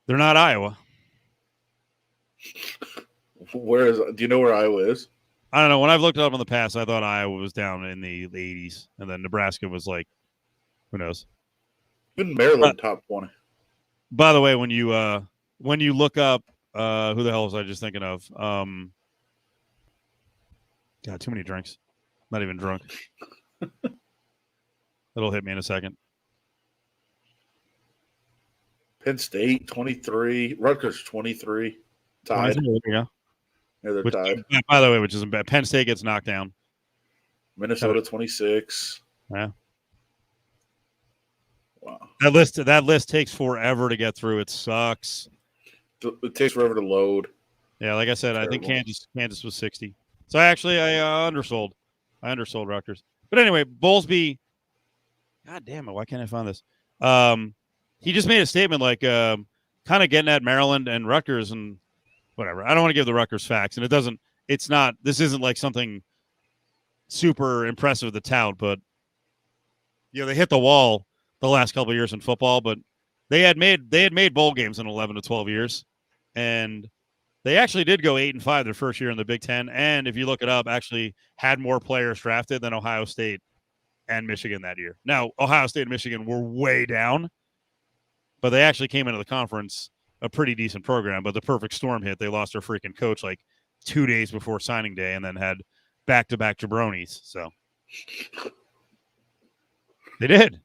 they're not Iowa. Do you know where Iowa is? I don't know. When I've looked it up in the past, I thought Iowa was down in the 80s, and then Nebraska was like, who knows? Even Maryland top 20. By the way, when you look up who the hell was I just thinking of? God, too many drinks. Not even drunk. It'll hit me in a second. Penn State 23, Rutgers 23, tied. There you go. Yeah, they're tied. By the way, which isn't bad. Penn State gets knocked down. Minnesota 26. Yeah. Wow. That list takes forever to get through. It sucks. It takes forever to load. Yeah, like I said, Terrible. I think Kansas was 60. So actually, I undersold. I undersold Rutgers. But anyway, Bowlesby. God damn it! Why can't I find this? He just made a statement like, kind of getting at Maryland and Rutgers and whatever. I don't want to give the Rutgers facts, and it doesn't. It's not. This isn't like something super impressive to tout, but they hit the wall the last couple of years in football, but they had made bowl games in 11 to 12 years, and they actually did go 8-5 their first year in the Big Ten. And if you look it up, actually had more players drafted than Ohio State and Michigan that year. Now, Ohio State and Michigan were way down, but they actually came into the conference a pretty decent program. But the perfect storm hit. They lost their freaking coach like 2 days before signing day, and then had back-to-back jabronis. So they did.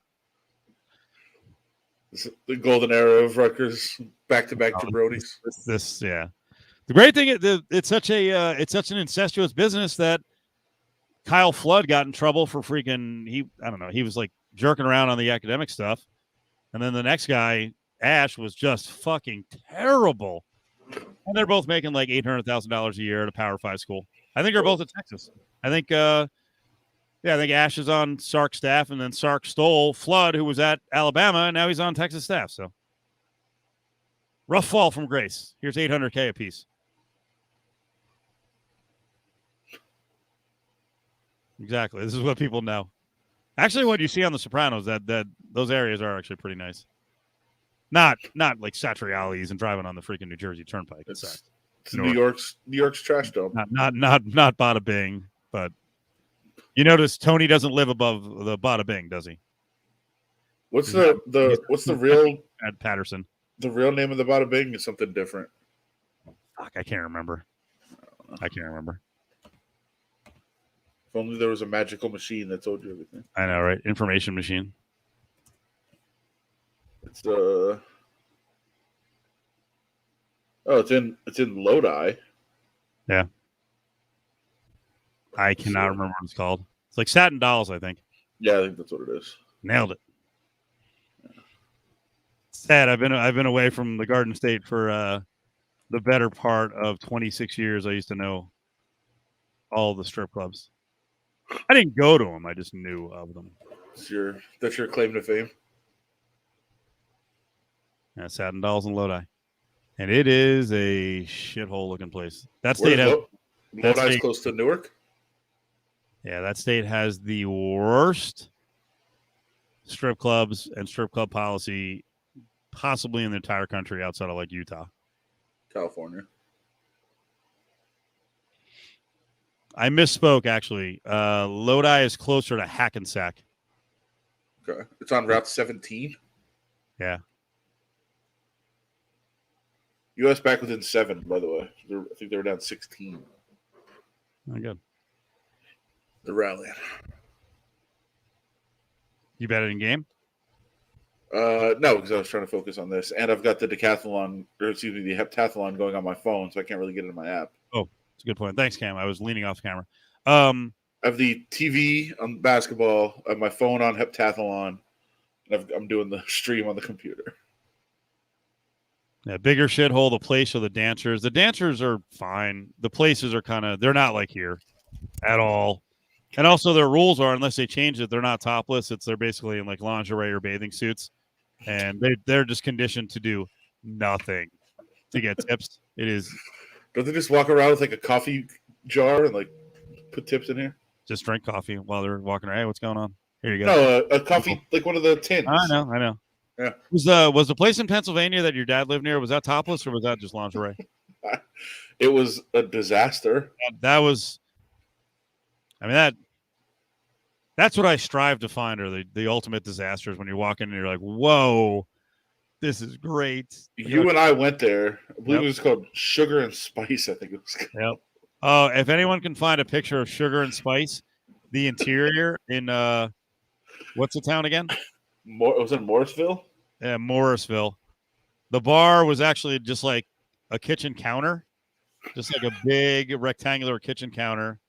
The golden era of Rutgers, back-to-back jabronis. Yeah. The great thing is it's such an incestuous business that Kyle Flood got in trouble for he was like jerking around on the academic stuff, and then the next guy, Ash, was just fucking terrible. And they're both making like $800,000 a year at a Power 5 school. I think they're both at Texas. I think Ash is on Sark's staff, and then Sark stole Flood, who was at Alabama, and now he's on Texas staff. So rough fall from grace. Here's $800K a piece. Exactly. This is what people know. Actually, what you see on The Sopranos, that those areas are actually pretty nice. Not like Satriali's and driving on the freaking New Jersey Turnpike. It's New York's trash dump. Not Bada Bing, but you notice Tony doesn't live above the Bada Bing, does he? What's the real at Patterson? The real name of the Bada Bing is something different. Fuck, I can't remember. If only there was a magical machine that told you everything. I know, right? Information machine. It's it's in Lodi. Yeah. I cannot remember what it's called. It's like Satin Dolls, I think. Yeah, I think that's what it is. Nailed it. Sad. I've been away from the Garden State for the better part of 26 years. I used to know all the strip clubs. I didn't go to them. I just knew of them. That's your claim to fame. Yeah, Satin Dolls in Lodi, and it is a shithole looking place. That state has Lodi's close to Newark. Yeah, that state has the worst strip clubs and strip club policy possibly in the entire country outside of like Utah. California. I misspoke, actually. Lodi is closer to Hackensack. Okay. It's on Route 17? Yeah. U.S. back within 7, by the way. I think they were down 16. Oh, good. They're rallying. You bet it in game? No, because I was trying to focus on this, and I've got the decathlon, or excuse me, the heptathlon going on my phone, so I can't really get into my app. Oh, it's a good point. Thanks, Cam. I was leaning off camera. I have the TV on basketball, I have my phone on heptathlon, and I'm doing the stream on the computer. Yeah, bigger shithole, the place or the dancers. The dancers are fine. The places are they're not like here at all. And also their rules are, unless they change it, they're not topless. They're basically in like lingerie or bathing suits. And they're just conditioned to do nothing to get tips. It is. Don't they just walk around with like a coffee jar and like put tips in here? Just drink coffee while they're walking around. Hey, what's going on? Here you go. No, a coffee, like one of the tins. I know. Yeah. Was the place in Pennsylvania that your dad lived near, was that topless or was that just lingerie? It was a disaster. That was, I mean, that's what I strive to find, are the ultimate disasters, when you walk in and you're like, whoa, this is great. You and I went there. I believe it was called Sugar and Spice, I think it was. Yep. Oh, if anyone can find a picture of Sugar and Spice, the interior in, what's the town again? Was it Morrisville? Yeah, Morrisville. The bar was actually just like a kitchen counter, just like a big rectangular kitchen counter.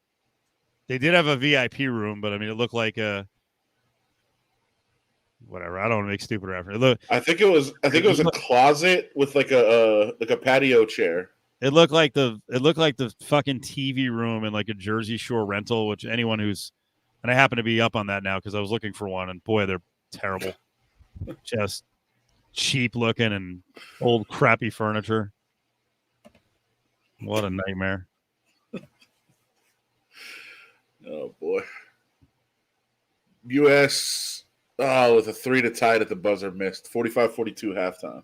They did have a VIP room, but I mean, it looked like a whatever. I don't want to make stupid reference. I think it was a closet with like a patio chair. It looked like the fucking TV room in like a Jersey Shore rental, which anyone and I happen to be up on that now because I was looking for one, and boy, they're terrible. Just cheap looking and old crappy furniture. What a nightmare. Oh boy. US with a 3 to tie it at the buzzer, missed 45-42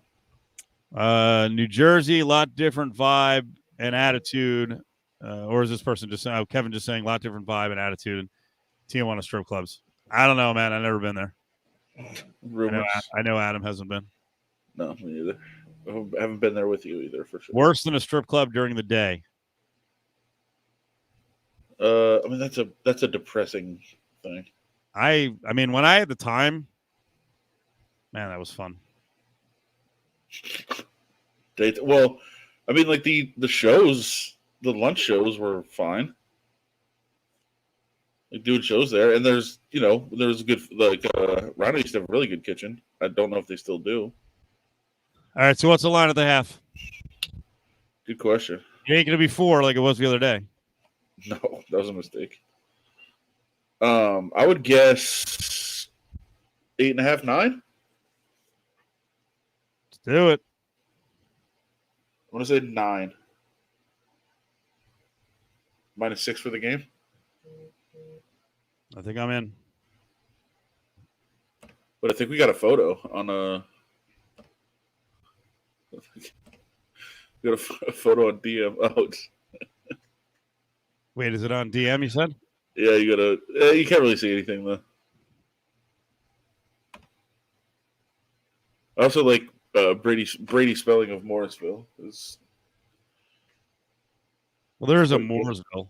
halftime. New Jersey, a lot different vibe and attitude. Or is this person just saying, Kevin just saying, a lot different vibe and attitude in Tijuana strip clubs? I don't know, man. I've never been there. I know Adam hasn't been. No, me either. I haven't been there with you either, for sure. Worse than a strip club during the day. I mean, that's a depressing thing. I mean, when I had the time, man, that was fun. Well, I mean, like the shows, the lunch shows were fine. Like doing shows there, and there's a good, like Rhino used to have a really good kitchen. I don't know if they still do. All right, so what's the line at the half? Good question. It ain't gonna be 4 like it was the other day. No, that was a mistake. I would guess 8.5, 9. Let's do it. I'm gonna say 9. -6 for the game. I think I'm in. But I think we got a photo on we got a photo on DM out. Wait, is it on DM, you said? Yeah, you can't really see anything though. I also like Brady spelling of Morrisville. Well, there's a Mooresville.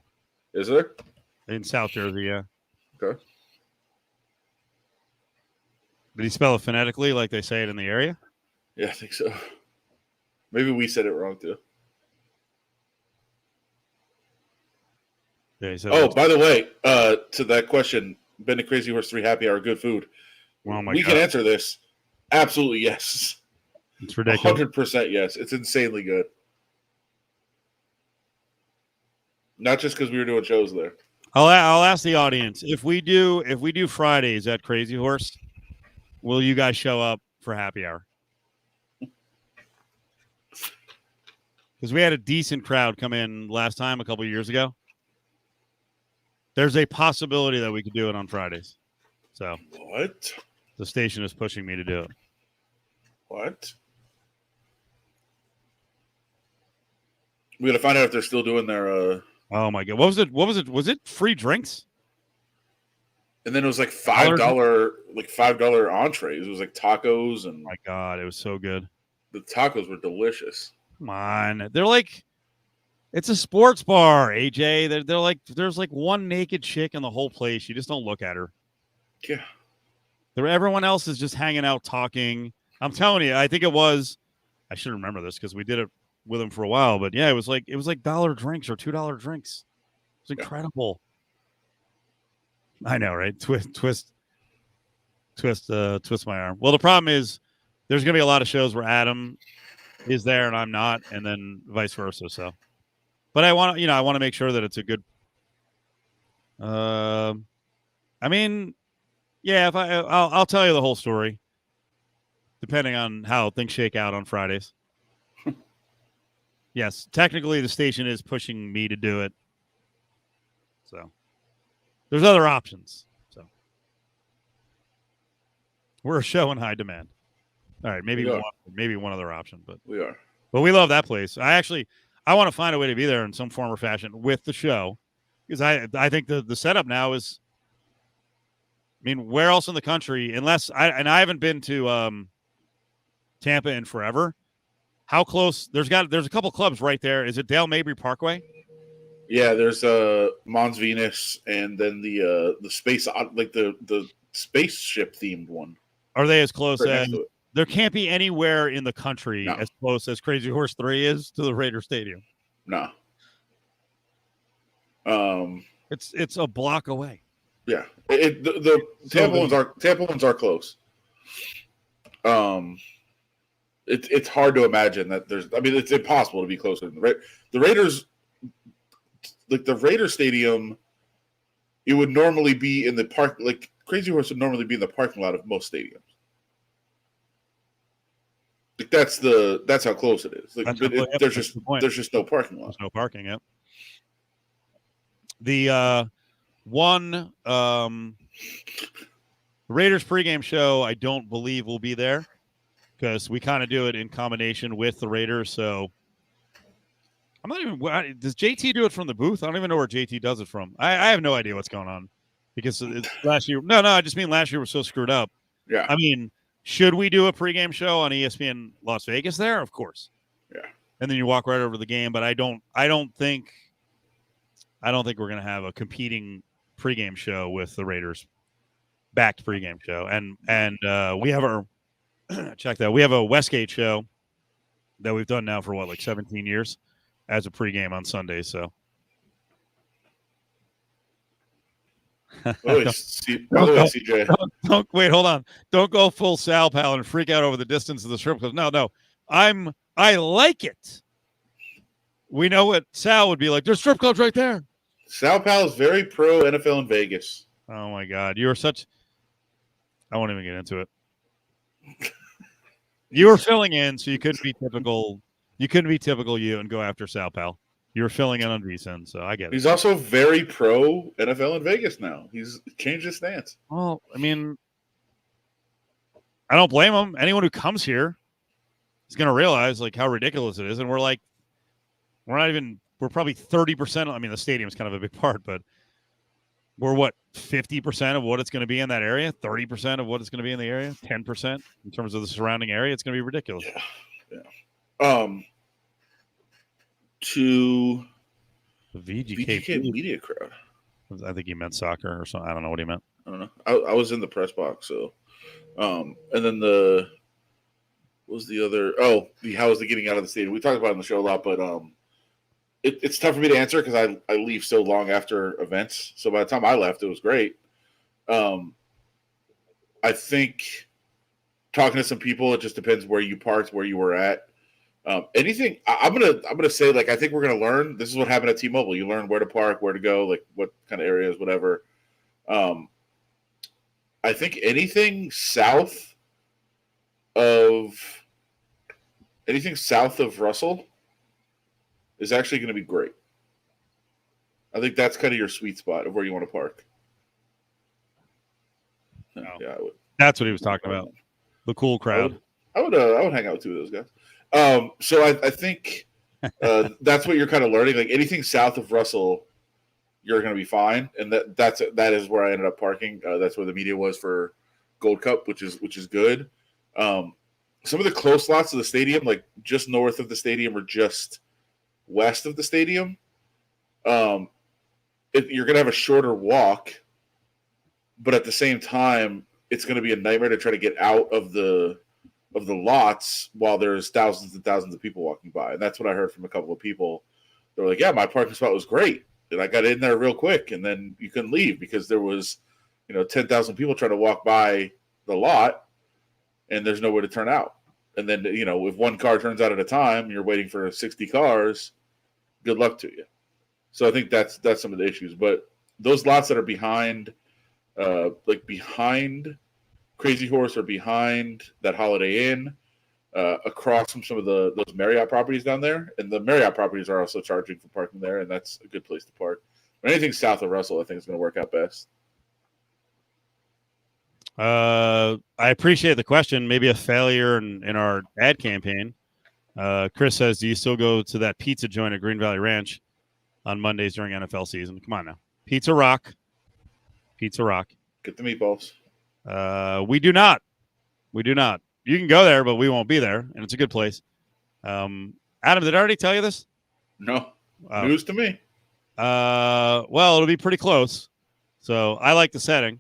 Is there? In South Jersey, yeah. Okay. Did he spell it phonetically like they say it in the area? Yeah, I think so. Maybe we said it wrong too. Yeah, he said by the way, to that question, been to Crazy Horse 3 Happy Hour, good food. Oh my we God. Can answer this. Absolutely yes. It's ridiculous. 100% yes. It's insanely good. Not just because we were doing shows there. I'll ask the audience, if we do Fridays at Crazy Horse, will you guys show up for happy hour? Because we had a decent crowd come in last time a couple of years ago. There's a possibility that we could do it on Fridays. So what? The station is pushing me to do it. What? We got to find out if they're still doing their. Oh my God! What was it? Was it free drinks? And then it was like $5 entrees. It was like tacos and. Oh my God, it was so good. The tacos were delicious. Come on, they're like, it's a sports bar, AJ. They're like, there's like one naked chick in the whole place. You just don't look at her. Yeah. Everyone else is just hanging out, talking. I'm telling you, I think it was. I should remember this because we did it with him for a while. But yeah, it was like $1 drinks or $2 drinks. It was incredible. I know, right? Twist my arm. Well, the problem is there's going to be a lot of shows where Adam is there and I'm not, and then vice versa. So, but I want to make sure that it's a good. I mean, yeah. If I'll tell you the whole story, depending on how things shake out on Fridays. Yes, technically the station is pushing me to do it. So there's other options. So we're a show in high demand. All right, maybe one other option, but we are. But we love that place. I want to find a way to be there in some form or fashion with the show, because I think the setup now is. I mean, where else in the country, unless I haven't been to Tampa in forever. How close? There's a couple clubs right there. Is it Dale Mabry Parkway? Yeah, there's Mons Venus, and then the space like the spaceship themed one. Are they as close as? There can't be anywhere in the country as close as Crazy Horse 3 is to the Raider Stadium. No. It's a block away. Yeah, the Tampa ones are close. It's hard to imagine that there's. I mean, it's impossible to be closer than the Raiders. Like the Raider Stadium, it would normally be in the park. Like Crazy Horse would normally be in the parking lot of most stadiums. Like that's how close it is. Like, there's just no parking lot. There's no parking. Yep. The Raiders pregame show, I don't believe will be there because we kind of do it in combination with the Raiders. So I'm not even. Does JT do it from the booth? I don't even know where JT does it from. I have no idea what's going on because last year. No, I just mean last year was so screwed up. Yeah. I mean, should we do a pregame show on ESPN Las Vegas there? Of course. Yeah. And then you walk right over to the game, but I don't think we're going to have a competing pregame show with the Raiders backed pregame show. And we have our check that. We have a Westgate show that we've done now for 17 years as a pregame on Sundays. So CJ. Don't wait, hold on. Don't go full Sal Pal and freak out over the distance of the strip club. No. I like it. We know what Sal would be like. There's strip clubs right there. Sal Pal is very pro NFL in Vegas. Oh my God. You are such I won't even get into it. You were filling in, so you couldn't be typical. You couldn't be typical you and go after Sal Pal. You were filling in on VSiN, so I get it. He's also very pro NFL in Vegas now. He's changed his stance. Well, I mean, I don't blame him. Anyone who comes here is going to realize how ridiculous it is, and we're probably 30%. I mean, the stadium's kind of a big part, but we're 50% of what it's going to be in that area, 30% of what it's going to be in the area, 10% in terms of the surrounding area. It's going to be ridiculous. Yeah. To the VGK media crowd. I think he meant soccer or something. I don't know what he meant. I don't know. I was in the press box, so and then what was the other? Oh, how was the getting out of the stadium? We talked about it on the show a lot, but it's tough for me to answer because I leave so long after events. So by the time I left, it was great. I think talking to some people, it just depends where you parked, where you were at. Anything I'm gonna say, I think we're gonna learn. This is what happened at T-Mobile. You learn where to park, where to go, what kind of areas, whatever. I think anything south of Russell is actually going to be great. I think that's kind of your sweet spot of where you want to park. No. Yeah, I would. That's what he was talking about. The cool crowd. I would hang out with two of those guys. So I think that's what you're kind of learning. Anything south of Russell, you're going to be fine, and that is where I ended up parking. That's where the media was for Gold Cup, which is good. Some of the close slots of the stadium, just north of the stadium or just west of the stadium, you're going to have a shorter walk, but at the same time, it's going to be a nightmare to try to get out of the lots while there's thousands and thousands of people walking by. And that's what I heard from a couple of people. They were like, yeah, my parking spot was great. And I got in there real quick, and then you couldn't leave because there was, 10,000 people trying to walk by the lot, and there's nowhere to turn out. And then, if one car turns out at a time, and you're waiting for 60 cars, good luck to you. So I think that's some of the issues. But those lots that are behind, behind Crazy Horse or behind that Holiday Inn, across from some of those Marriott properties down there, and the Marriott properties are also charging for parking there, and that's a good place to park. But anything south of Russell, I think is going to work out best. I appreciate the question. Maybe a failure in our ad campaign. Chris says, do you still go to that pizza joint at Green Valley Ranch on Mondays during NFL season? Come on now. Pizza Rock. Get the meatballs. We do not. You can go there, but we won't be there, and it's a good place. Adam, did I already tell you this? No. News to me. Well, it'll be pretty close. So I like the setting.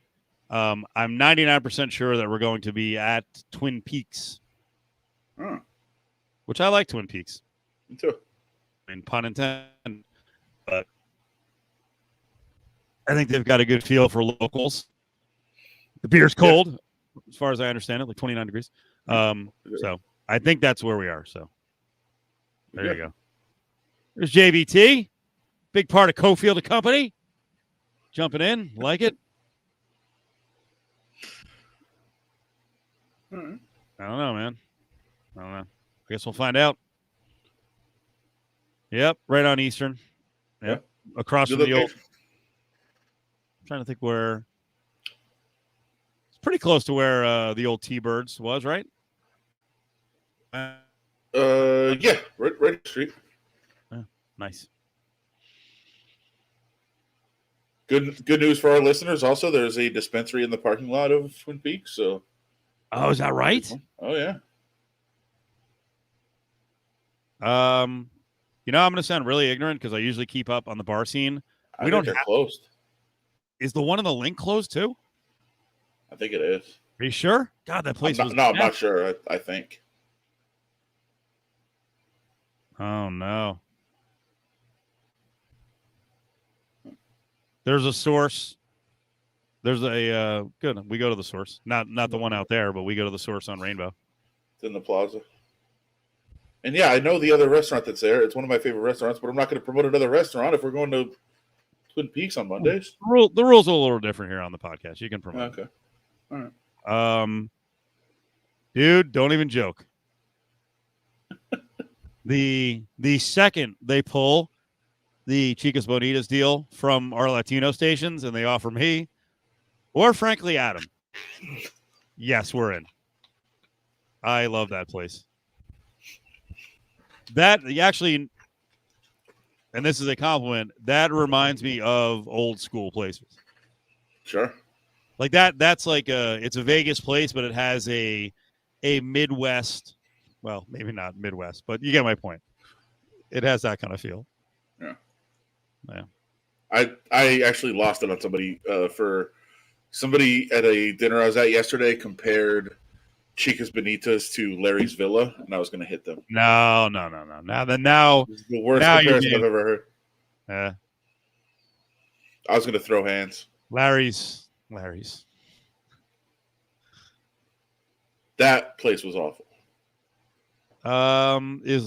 I'm 99% sure that we're going to be at Twin Peaks. Which I like Twin Peaks. Me too. I mean, pun intended. But I think they've got a good feel for locals. The beer's cold, as far as I understand it, like 29 degrees. So I think that's where we are. So there you go. There's JBT, big part of Cofield and Company. Jumping in, like it. I don't know, man. I guess we'll find out. Yep, right on Eastern. Yep, across from the old. I'm trying to think where. It's pretty close to where the old T-Birds was, right? Yeah, right the street. Nice. Good news for our listeners. Also, there's a dispensary in the parking lot of Twin Peaks. So. Oh, is that right? Oh, yeah. I'm going to sound really ignorant because I usually keep up on the bar scene. I think they're closed. Is the one in the Link closed too? I think it is. Are you sure? God, that place was. No, I'm not sure. I think. Oh no. There's a Source. There's a good. We go to the Source, not the one out there, but we go to the Source on Rainbow. It's in the plaza. And yeah, I know the other restaurant that's there. It's one of my favorite restaurants, but I'm not going to promote another restaurant if we're going to Twin Peaks on Mondays. The rules are a little different here on the podcast. You can promote. Okay. All right. Dude, don't even joke. The second they pull the Chicas Bonitas deal from our Latino stations and they offer me, or frankly Adam, yes, we're in. I love that place. That actually, and this is a compliment, that reminds me of old school places. Sure. Like that's like it's a Vegas place, but it has a Midwest, well, maybe not Midwest, but you get my point. It has that kind of feel. Yeah. Yeah. I actually lost it on somebody for somebody at a dinner I was at yesterday compared Chicas Bonitas to Larry's Villa, and I was going to hit them. No. Now this is the worst comparison I've ever heard. Yeah. I was going to throw hands. Larry's. That place was awful. Is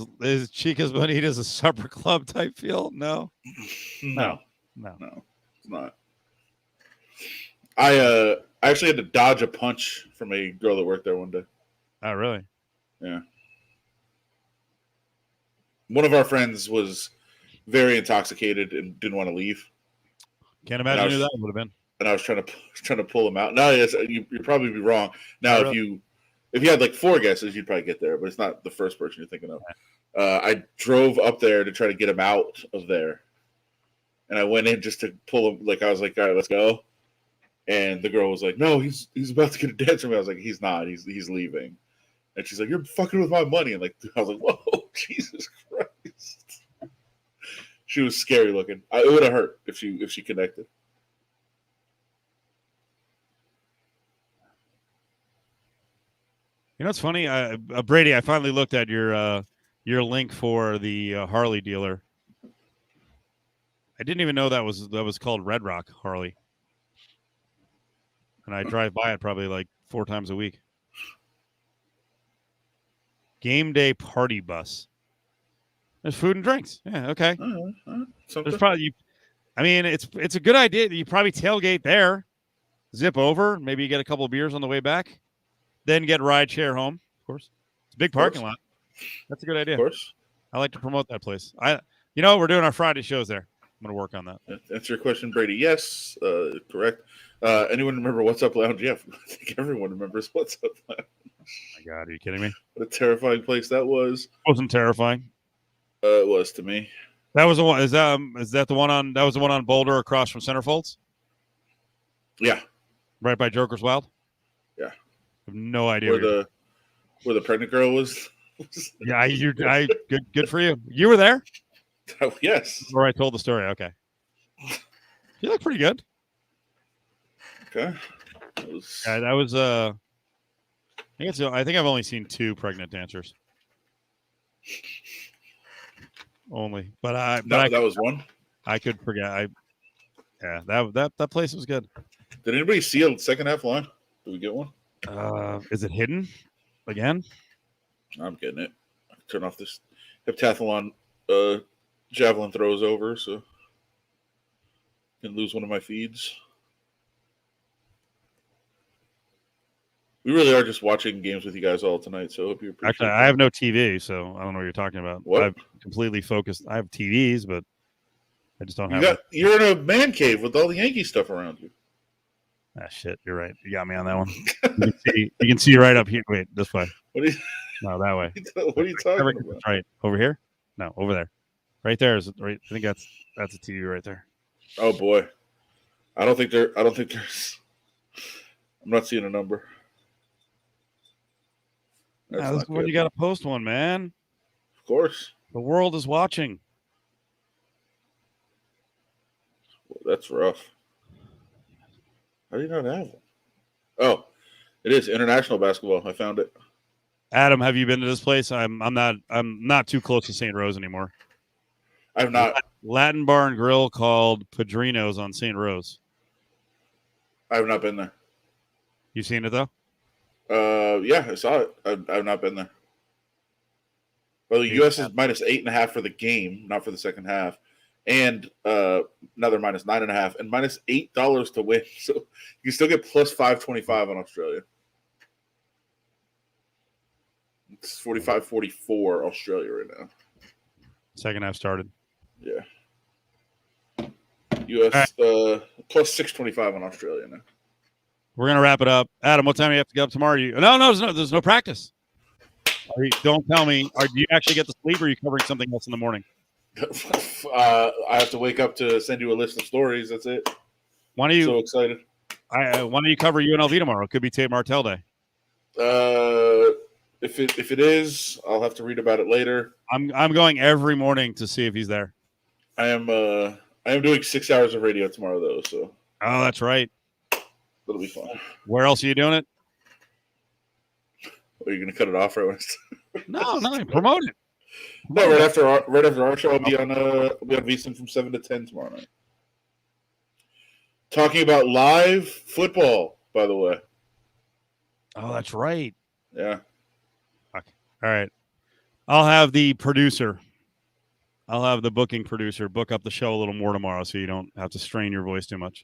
Chicas Bonitas a supper club type feel? No. No, it's not. I actually had to dodge a punch from a girl that worked there one day. Oh, really? Yeah. One of our friends was very intoxicated and didn't want to leave. Can't imagine who that would have been. And I was trying to pull him out. No, yes, you'd probably be wrong. Now, if you had like 4 guesses, you'd probably get there, but it's not the first person you're thinking of. I drove up there to try to get him out of there. And I went in just to pull him. Like, I was like, all right, let's go. And the girl was like, no, he's about to get a dance from me. I was like, he's not. He's leaving. And she's like, you're fucking with my money. And like, I was like, whoa, Jesus Christ. She was scary looking. It would have hurt if she connected. You know what's funny? Brady, I finally looked at your link for the Harley dealer. I didn't even know that was called Red Rock Harley, and I drive by it probably like 4 times a week. Game day party bus. There's food and drinks. Yeah, okay. There's probably. I mean, it's a good idea. You probably tailgate there, zip over, maybe you get a couple of beers on the way back, then get ride share home. Of course, it's a big parking lot. That's a good idea. Of course. I like to promote that place. We're doing our Friday shows there. I'm going to work on that. That's your question, Brady. Yes, correct. Anyone remember What's Up Lounge? Yeah, I think everyone remembers What's Up Lounge. Oh my God, are you kidding me? What a terrifying place that was. It wasn't terrifying. It was to me. That was the one. Is that the one on? That was the one on Boulder across from Centerfolds. Yeah, right by Joker's Wild. Yeah, I have no idea where the pregnant girl was. Yeah, good for you. You were there? Yes. Where I told the story. Okay. You look pretty good. Okay. That was I think I've only seen 2 pregnant dancers. Only. But that was one. I could forget. That place was good. Did anybody see a second half line? Did we get one? Is it hidden again? I'm getting it. I turn off this heptathlon javelin throws over, so I can lose one of my feeds. We really are just watching games with you guys all tonight, so I hope you appreciate it. Actually, I have no TV, so I don't know what you're talking about. What? I've completely focused. I have TVs, but I just don't have You're in a man cave with all the Yankee stuff around you. Ah, shit. You're right. You got me on that one. You can see right up here. Wait, this way. No, that way. What are you talking about? Right. Over here? No, over there. Right there is right. I think that's a TV right there. Oh boy. I don't think there's I'm not seeing a number. That's when you got to post one, man. Of course. The world is watching. Well, that's rough. How do you not have one? Oh, it is international basketball. I found it. Adam, have you been to this place? I'm not too close to St. Rose anymore. I've not. Latin Bar and Grill called Padrinos on St. Rose. I have not been there. You seen it though? Yeah, I saw it. I've not been there. Well, the U.S. is -8.5 for the game, not for the second half, and another -9.5, and -$8 to win. So you still get +525 on Australia. It's 45-44 Australia right now. Second half started. Yeah. U.S. +625 on Australia now. We're gonna wrap it up. Adam, what time do you have to get up tomorrow? No, there's no practice. Don't tell me. Do you actually get to sleep, or are you covering something else in the morning? I have to wake up to send you a list of stories. That's it. Why do you? So excited. Why don't you cover UNLV tomorrow? It could be Tate Martell Day. If it is, I'll have to read about it later. I'm going every morning to see if he's there. I am doing 6 hours of radio tomorrow though, so. Oh, that's right. That'll be fun. Where else are you doing it? Are you going to cut it off right when No, promote it. No, right after our show, I'll be on VSiN from 7 to 10 tomorrow night. Talking about live football, by the way. Oh, that's right. Yeah. Okay. All right. I'll have the producer. I'll have the booking producer book up the show a little more tomorrow so you don't have to strain your voice too much.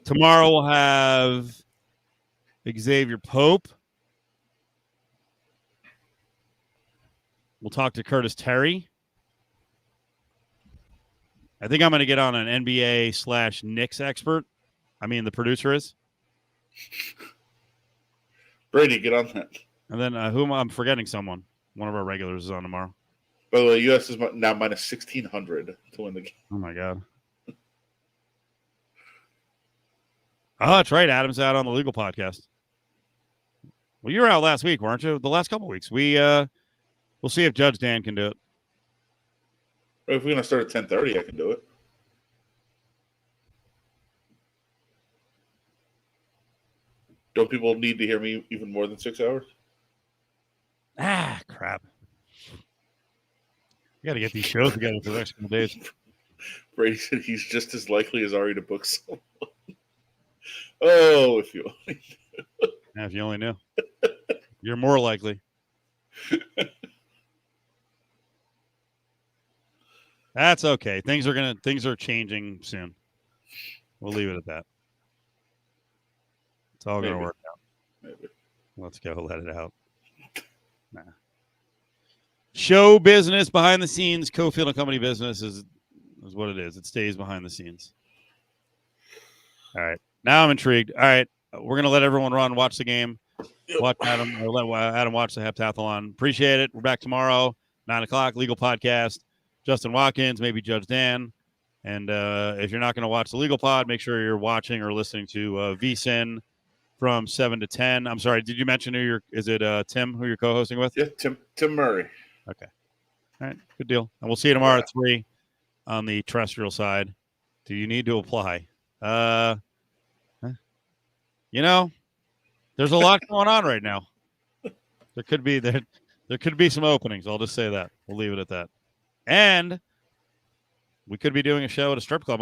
Tomorrow we'll have Xavier Pope. We'll talk to Curtis Terry. I think I'm going to get on an NBA/Knicks expert. I mean, the producer is. Brady, get on that. And then I'm forgetting someone. One of our regulars is on tomorrow. By the way, U.S. is now -1600 to win the game. Oh, my God. Oh, that's right. Adam's out on the legal podcast. Well, you were out last week, weren't you? The last couple of weeks. We'll see if Judge Dan can do it. If we're going to start at 10:30, I can do it. Don't people need to hear me even more than 6 hours? Ah, crap. We got to get these shows together for the next couple days. Brady said he's just as likely as Ari to book someone. Oh, if you Yeah, if you only knew. You're more likely. That's okay. Things are changing soon. We'll leave it at that. It's all going to work out. Maybe. Let's go. Let it out. Nah. Show business behind the scenes. Cofield and Company business is what it is. It stays behind the scenes. All right. Now I'm intrigued. All right. We're going to let everyone run, watch the game. Watch Adam, or let Adam watch the heptathlon. Appreciate it. We're back tomorrow, 9 o'clock, Legal Podcast. Justin Watkins, maybe Judge Dan. And if you're not going to watch the Legal Pod, make sure you're watching or listening to VSIN from 7 to 10. I'm sorry, did you mention is it Tim who you're co-hosting with? Yeah, Tim Murray. Okay. All right, good deal. And we'll see you tomorrow at 3 on the terrestrial side. Do you need to apply? There's a lot going on right now. There could be some openings. I'll just say that. We'll leave it at that. And we could be doing a show at a strip club